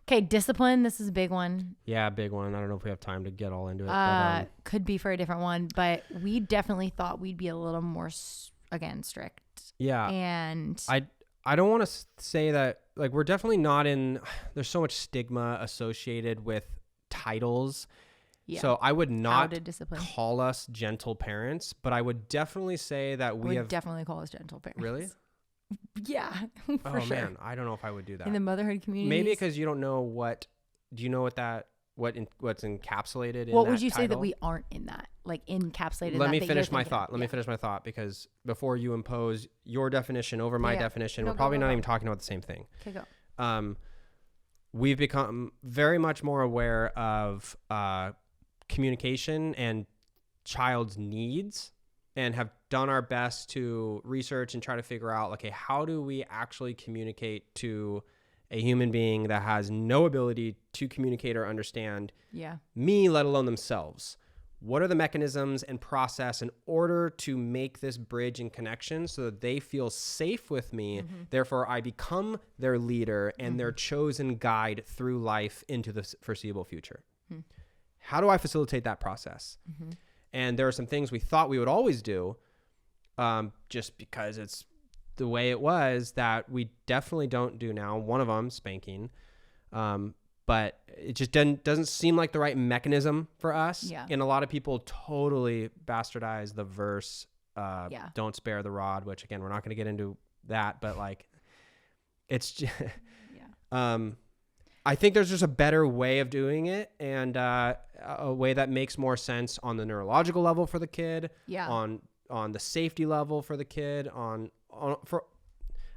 Okay, discipline. This is a big one. Yeah, big one. I don't know if we have time to get all into it. But, could be for a different one, but we definitely thought we'd be a little more, strict. Yeah. And I don't want to say that, like, we're definitely not there's so much stigma associated with titles. Yeah. So I would not call us gentle parents, but I would definitely say that we have definitely call us gentle parents. Really? Yeah. For sure. Man, I don't know if I would do that. In the motherhood community. Maybe because you don't know do you know what's encapsulated in what that would you title? say that we aren't in that, like encapsulated? Let me finish my thought because before you impose your definition over my definition, we're probably not even talking about the same thing. Okay, go. We've become very much more aware of communication and child's needs, and have done our best to research and try to figure out, like, hey, how do we actually communicate to a human being that has no ability to communicate or understand me, let alone themselves? What are the mechanisms and process in order to make this bridge and connection so that they feel safe with me? Therefore, I become their leader and their chosen guide through life into the foreseeable future. How do I facilitate that process? And there are some things we thought we would always do, just because it's the way it was, that we definitely don't do now. One of them, spanking. But it just doesn't seem like the right mechanism for us. Yeah. And a lot of people totally bastardize the verse, don't spare the rod, which, again, we're not going to get into that, but like, it's just, I think there's just a better way of doing it, and a way that makes more sense on the neurological level for the kid, on the safety level for the kid, for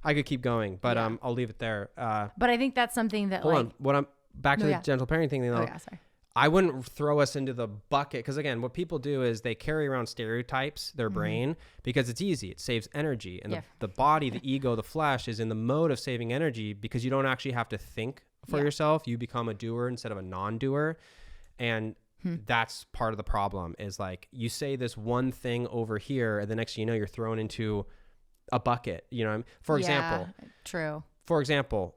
I could keep going, but I'll leave it there. But I think that's something that hold on. What I'm back to the gentle parenting thing though. Sorry. I wouldn't throw us into the bucket because again, what people do is they carry around stereotypes, their brain, because it's easy. It saves energy, and the body, the ego, the flesh is in the mode of saving energy because you don't actually have to think for yourself. You become a doer instead of a non-doer, and that's part of the problem. Is like you say this one thing over here, and the next thing you know, you're thrown into a bucket. You know, for example. True. For example,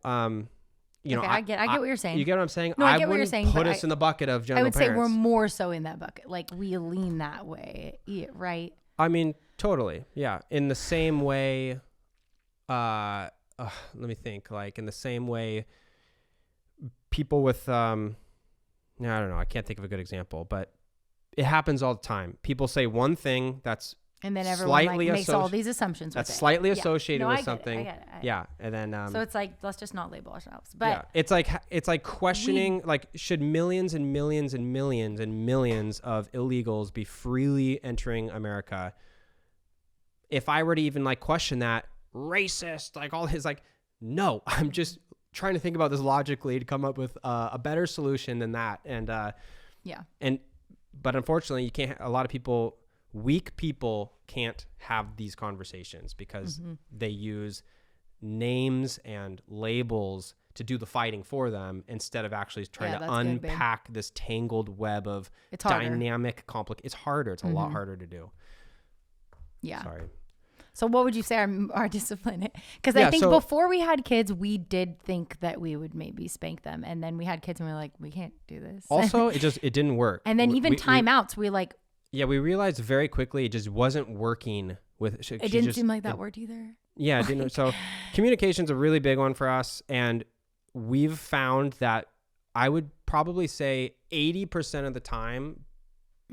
you know, I get what you're saying. You get what I'm saying? No, I get what you're saying. Put us in the bucket of gentle parents. I would say we're more so in that bucket. Like we lean that way, right? I mean, totally. Yeah. In the same way, let me think. Like in the same way, people with, I don't know. I can't think of a good example, but it happens all the time. People say one thing that's and then everyone makes all these assumptions that's with it. slightly associated with something. I get it. Yeah, and then so it's like let's just not label ourselves. But it's like questioning like should millions and millions and millions and millions of illegals be freely entering America? If I were to even like question that, racist, like all his like, no, I'm just trying to think about this logically to come up with a better solution than that. And but unfortunately, you can't. A lot of people. Weak people can't have these conversations because they use names and labels to do the fighting for them instead of actually trying to unpack this tangled web of dynamic It's harder. It's a lot harder to do. Yeah. Sorry. So what would you say our discipline? Because I think before we had kids, we did think that we would maybe spank them. And then we had kids and we were like, we can't do this. Also, it didn't work. And then even timeouts, we like... Yeah, we realized very quickly it just wasn't working with... It didn't seem like that word either. Yeah, it didn't. So communication's a really big one for us. And we've found that I would probably say 80% of the time,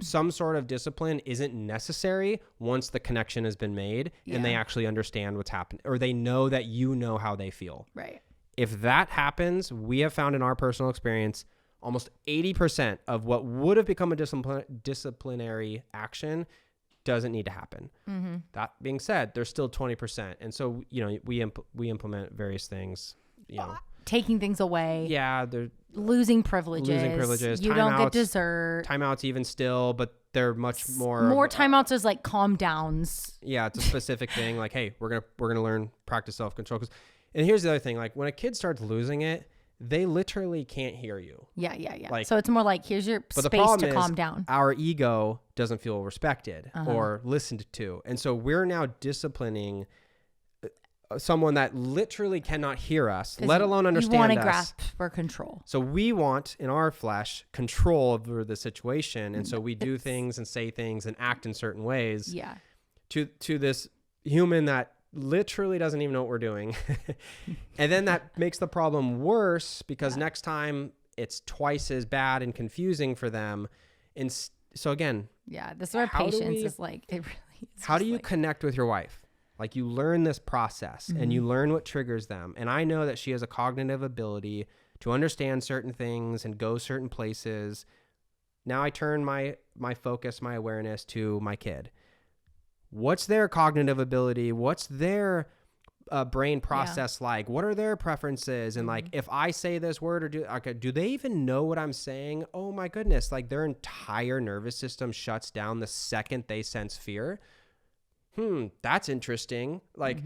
some sort of discipline isn't necessary once the connection has been made and they actually understand what's happening or they know that you know how they feel. Right. If that happens, we have found in our personal experience, almost 80% of what would have become a disciplinary action doesn't need to happen. Mm-hmm. That being said, there's still 20%. And so, you know, we implement various things, you know. Taking things away. Yeah. They're losing privileges. You don't get dessert. Timeouts even still, but they're much more. More timeouts is like calm downs. Yeah. It's a specific thing. Like, hey, we're going to learn, practice self-control. And here's the other thing. Like when a kid starts losing it, they literally can't hear you. Yeah. Like, so it's more like, here's your space to calm down. Our ego doesn't feel respected or listened to. And so we're now disciplining someone that literally cannot hear us, let alone understand us. You want to grasp for control. So we want, in our flesh, control over the situation. And so we do things and say things and act in certain ways. Yeah. To this human that literally doesn't even know what we're doing. And then that makes the problem worse because next time it's twice as bad and confusing for them. And so again, this is where patience is like, it really is. How do you connect with your wife? Like you learn this process and you learn what triggers them. And I know that she has a cognitive ability to understand certain things and go certain places. Now I turn my focus, my awareness to my kid. What's their cognitive ability? What's their brain process like? What are their preferences? And like, if I say this word or do they even know what I'm saying? Oh my goodness. Like their entire nervous system shuts down the second they sense fear. That's interesting. Like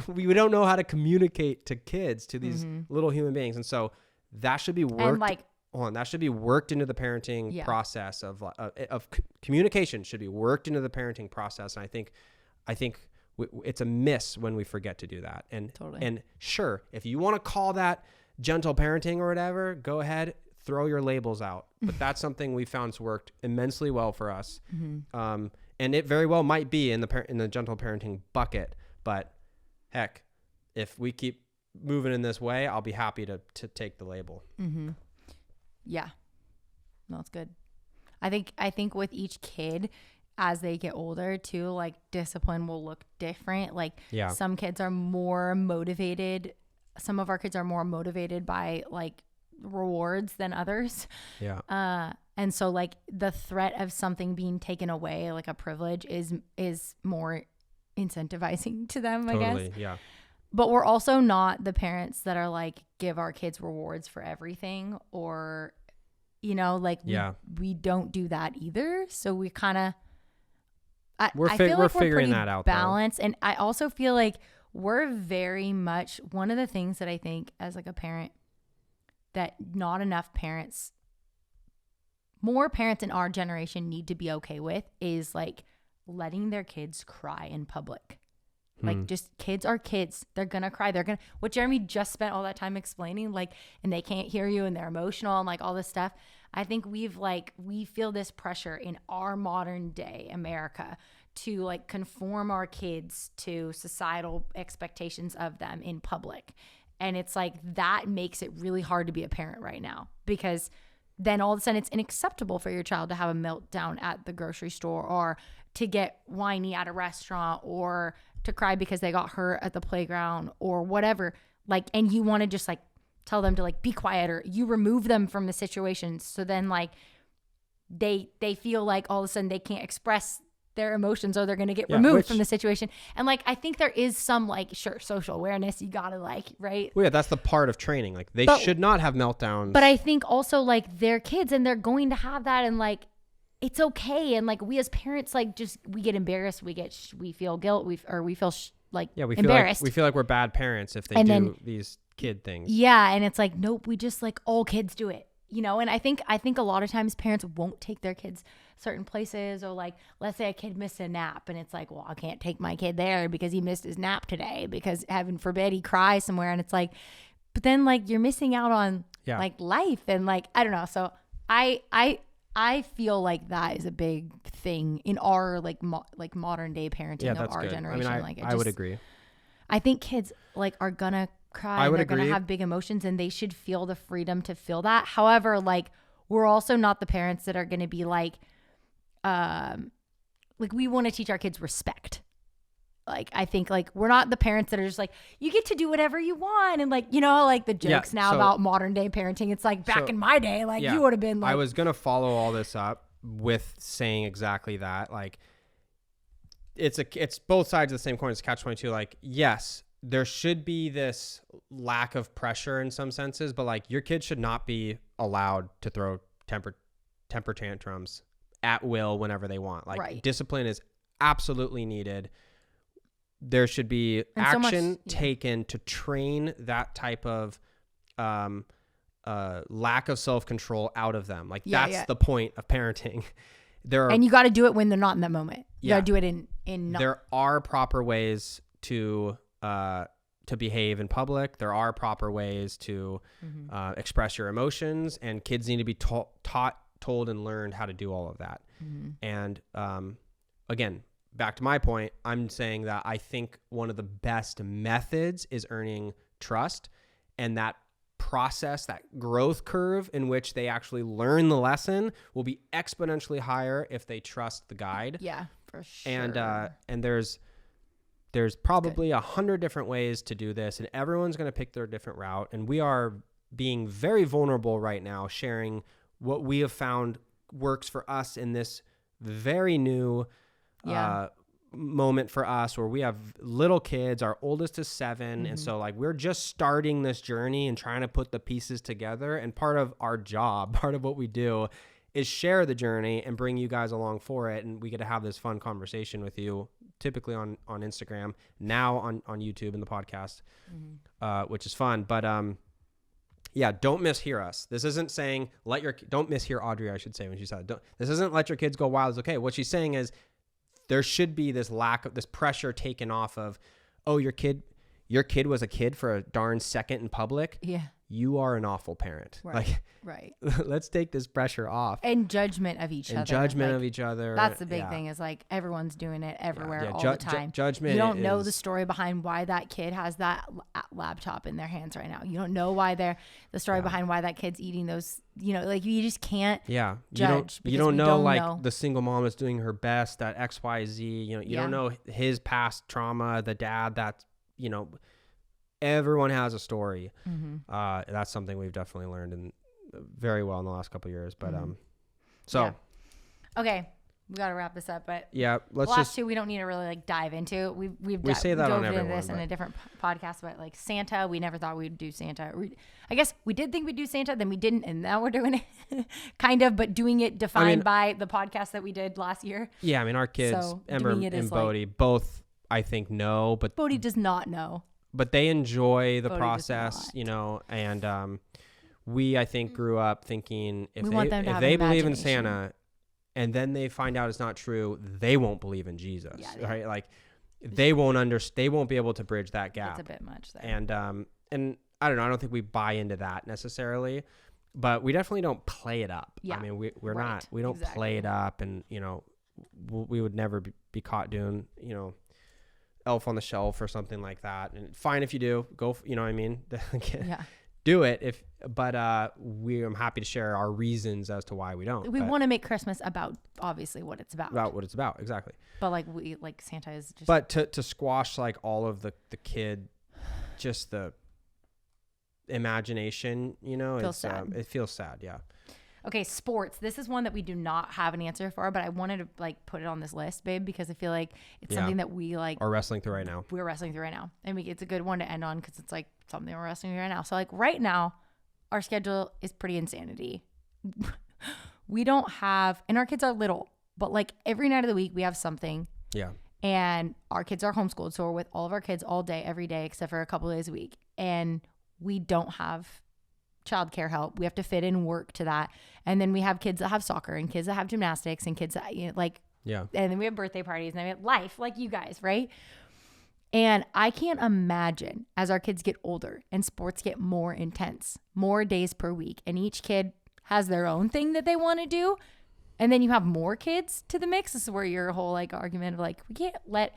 we don't know how to communicate to kids, to these little human beings. And so that should be worked that should be worked into the parenting process of communication should be worked into the parenting process. And I think it's a miss when we forget to do that. And and sure, if you want to call that gentle parenting or whatever, go ahead, throw your labels out. But that's something we found's worked immensely well for us. And it very well might be in the gentle parenting bucket, but heck, if we keep moving in this way, I'll be happy to take the label. Yeah, no, it's good. I think with each kid, as they get older too, like discipline will look different. Like some kids are more motivated. Some of our kids are more motivated by like rewards than others. And so like the threat of something being taken away, like a privilege, is more incentivizing to them, I guess. Yeah. But we're also not the parents that are like, give our kids rewards for everything, or, you know, like we don't do that either. So we kind of, I feel like we're figuring that out, balanced. And I also feel like we're very much, one of the things that I think as like a parent that not enough parents, more parents in our generation need to be okay with is like letting their kids cry in public. Like just kids are kids. They're going to cry. What Jeremy just spent all that time explaining, like, and they can't hear you and they're emotional and like all this stuff. I think we feel this pressure in our modern day America to like conform our kids to societal expectations of them in public. And it's like, that makes it really hard to be a parent right now, because then all of a sudden it's unacceptable for your child to have a meltdown at the grocery store, or to get whiny at a restaurant, or to cry because they got hurt at the playground or whatever. Like, and you want to just like tell them to like be quiet, or you remove them from the situation. So then like they feel like all of a sudden they can't express their emotions, or they're going to get removed from the situation. And like, I think there is some like, sure, social awareness. You got to like, right. Well, yeah, that's the part of training. Like they should not have meltdowns. But I think also like they're kids and they're going to have that. And like, it's okay. And like we as parents, like we get embarrassed. We feel guilt. We feel embarrassed. We feel like we're bad parents if they do these kid things. Yeah. And it's like, nope, we just like, all kids do it, you know? And I think a lot of times parents won't take their kids certain places, or like, let's say a kid missed a nap and it's like, well, I can't take my kid there because he missed his nap today, because heaven forbid he cries somewhere. And it's like, but then like you're missing out on like life, and like, I don't know. So I feel like that is a big thing in our like modern day parenting of our generation. I mean, I would agree. I think kids like are gonna cry. They're gonna have big emotions, and they should feel the freedom to feel that. However, like we're also not the parents that are gonna be like we want to teach our kids respect. Like, I think like we're not the parents that are just like, you get to do whatever you want. And like, you know, like the jokes about modern day parenting. It's like back in my day, like you would have been like, I was going to follow all this up with saying exactly that. Like it's both sides of the same coin. It's catch-22. Like, yes, there should be this lack of pressure in some senses, but like your kids should not be allowed to throw temper tantrums at will whenever they want. Like discipline is absolutely needed. There should be action taken to train that type of lack of self-control out of them. Like that's the point of parenting. And you got to do it when they're not in that moment. You got to do it in. There are proper ways to behave in public. There are proper ways to express your emotions, and kids need to be taught, told, and learned how to do all of that. And again, back to my point, I'm saying that I think one of the best methods is earning trust, and that process, that growth curve in which they actually learn the lesson, will be exponentially higher if they trust the guide. Yeah, for sure. And there's probably 100 different ways to do this, and everyone's going to pick their different route. And we are being very vulnerable right now, sharing what we have found works for us in this very new moment for us, where we have little kids. Our oldest is 7. And so like, we're just starting this journey and trying to put the pieces together. And part of our job, part of what we do, is share the journey and bring you guys along for it. And we get to have this fun conversation with you, typically on Instagram, now on YouTube and the podcast, which is fun. But don't mishear us. This isn't saying don't mishear Audrey, I should say, when she said this isn't let your kids go wild. It's okay. What she's saying is there should be this pressure taken off of, oh, your kid was a kid for a darn second in public. Yeah. You are an awful parent. Right. Let's take this pressure off. And judgment of each other. That's the big thing, is like everyone's doing it everywhere all the time. Judgment. You don't know the story behind why that kid has that laptop in their hands right now. You don't know the story behind why that kid's eating those, like you just can't judge. You don't know the single mom is doing her best at XYZ. You don't know his past trauma, the dad that's, everyone has a story. That's something we've definitely learned very well in the last couple of years. But So, okay. We got to wrap this up, but yeah, let's the last two we don't need to really like dive into. We say that on everyone, this in a different podcast, but like Santa, we never thought we'd do Santa. I guess we did think we'd do Santa, then we didn't, and now we're doing it kind of, but doing it defined by the podcast that we did last year. Yeah, I mean our kids, Ember and Bodhi, both I think know, but Bodhi does not know. But they enjoy the process, you know, and we I think grew up thinking if they believe in Santa. And then they find out it's not true, they won't believe in Jesus, right? Like they won't be able to bridge that gap. It's a bit much there. And I don't know, I don't think we buy into that necessarily, but we definitely don't play it up. Yeah. I mean, we don't play it up, and you know, we would never be caught doing, you know, Elf on the Shelf or something like that. And fine if you do, go, you know what I mean? Do it but I'm happy to share our reasons as to why we don't. We want to make Christmas about obviously what it's about. About what it's about, exactly. But like Santa is just. But to squash like all of the kid, just the imagination, you know, it feels sad, yeah. Okay, sports. This is one that we do not have an answer for, but I wanted to like put it on this list, babe, because I feel like it's something that we like are wrestling through right now. We're wrestling through right now, and it's a good one to end on because it's like something we're wrestling through right now. So like right now, our schedule is pretty insanity. We don't have, and our kids are little, but like every night of the week we have something. Yeah. And our kids are homeschooled, so we're with all of our kids all day, every day, except for a couple of days a week, and we don't have childcare help. We have to fit in work to that. And then we have kids that have soccer and kids that have gymnastics and kids that and then we have birthday parties and then we have life like you guys, right? And I can't imagine as our kids get older and sports get more intense, more days per week, and each kid has their own thing that they want to do. And then you have more kids to the mix. This is where your whole like argument of like, we can't when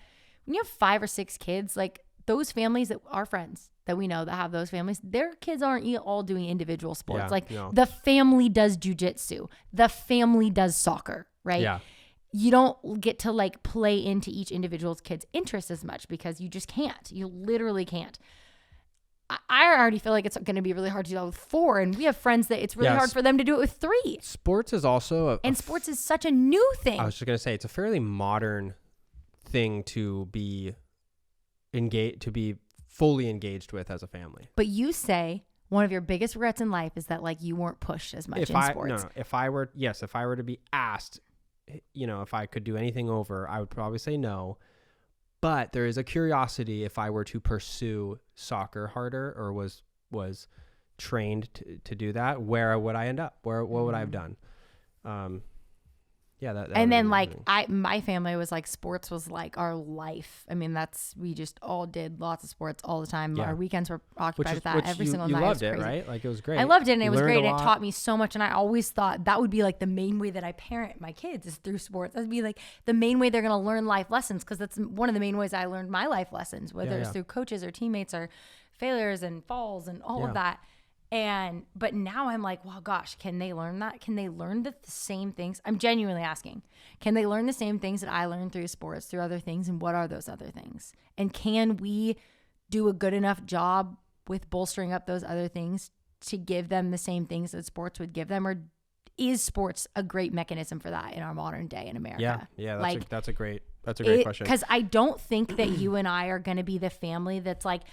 you have 5 or 6 kids, like those families that are friends that we know that have those families, their kids aren't all doing individual sports. The family does jujitsu. The family does soccer, right? Yeah. You don't get to like play into each individual's kid's interest as much because you just can't. You literally can't. I already feel like it's going to be really hard to do that with 4, and we have friends that it's really hard for them to do it with 3. Sports is also sports is such a new thing. I was just going to say it's a fairly modern thing to be fully engaged with as a family. But you say one of your biggest regrets in life is that like you weren't pushed as much in sports. No. If I were to be asked, you know, if I could do anything over, I would probably say no. But there is a curiosity if I were to pursue soccer harder or was trained to do that, where would I end up? What would I have done? Yeah, that and then like my family was like sports was like our life. I mean, we just all did lots of sports all the time. Our weekends were occupied with that every single night. You loved it, right? Like it was great. I loved it, and it was great. And it taught me so much, and I always thought that would be like the main way that I parent my kids is through sports. That'd be like the main way they're gonna learn life lessons, because that's one of the main ways I learned my life lessons, whether it's through coaches or teammates or failures and falls and all of that. But now I'm like, well, gosh, can they learn that? Can they learn the same things? I'm genuinely asking, can they learn the same things that I learned through sports, through other things? And what are those other things? And can we do a good enough job with bolstering up those other things to give them the same things that sports would give them? Or is sports a great mechanism for that in our modern day in America? Yeah. That's a great question. Because I don't think that you and I are going to be the family that's like,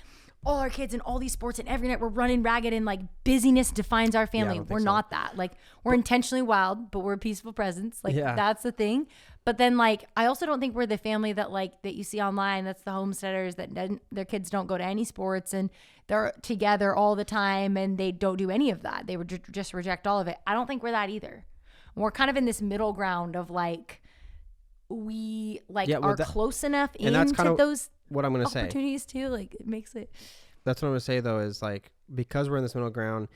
all our kids in all these sports and every night we're running ragged and like busyness defines our family. We're not that. Like we're intentionally wild, but we're a peaceful presence. Like that's the thing. But then like, I also don't think we're the family that like, that you see online. That's the homesteaders that their kids don't go to any sports and they're together all the time and they don't do any of that. They would just reject all of it. I don't think we're that either. We're kind of in this middle ground of like, we like are close enough into those what I'm going to say opportunities too. Like it makes it. That's what I'm going to say though, is like, because we're in this middle ground,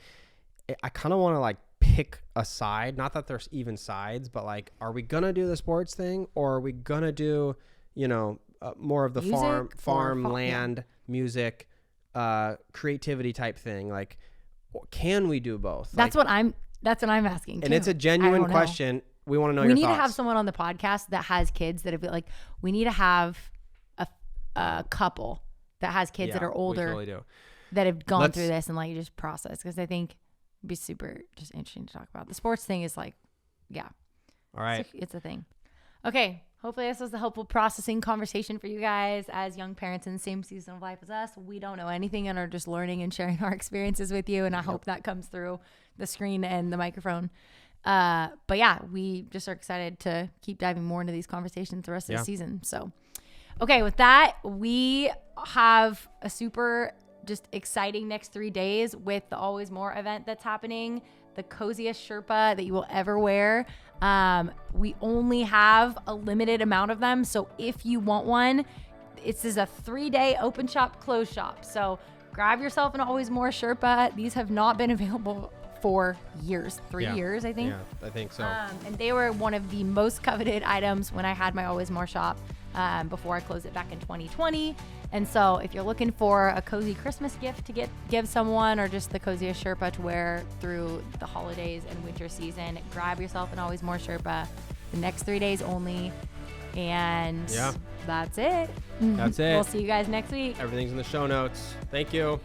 I kind of want to like pick a side. Not that there's even sides, but like, are we going to do the sports thing, or are we going to do, you know, more of the farmland, music, creativity type thing? Like, can we do both? That's what I'm asking too. And it's a genuine question. We want to know your thoughts. We need to have someone on the podcast that has kids that have like, we need to have a couple that has kids that are older, we totally do, that have gone through this and like just process. Because I think it'd be super just interesting to talk about. The sports thing is like, All right. It's a thing. Okay. Hopefully this was a helpful processing conversation for you guys as young parents in the same season of life as us. We don't know anything and are just learning and sharing our experiences with you. And I hope that comes through the screen and the microphone. But yeah, we just are excited to keep diving more into these conversations the rest of the season. So, okay, with that, we have a super just exciting next 3 days with the Always More event that's happening. The coziest Sherpa that you will ever wear. We only have a limited amount of them. So if you want one, this is a 3-day open shop, close shop. So grab yourself an Always More Sherpa. These have not been available for years, 3 years, I think. Yeah, I think so. And they were one of the most coveted items when I had my Always More shop before I closed it back in 2020. And so if you're looking for a cozy Christmas gift to give someone, or just the coziest Sherpa to wear through the holidays and winter season, grab yourself an Always More Sherpa. The next 3 days only. And that's it. That's it. We'll see you guys next week. Everything's in the show notes. Thank you.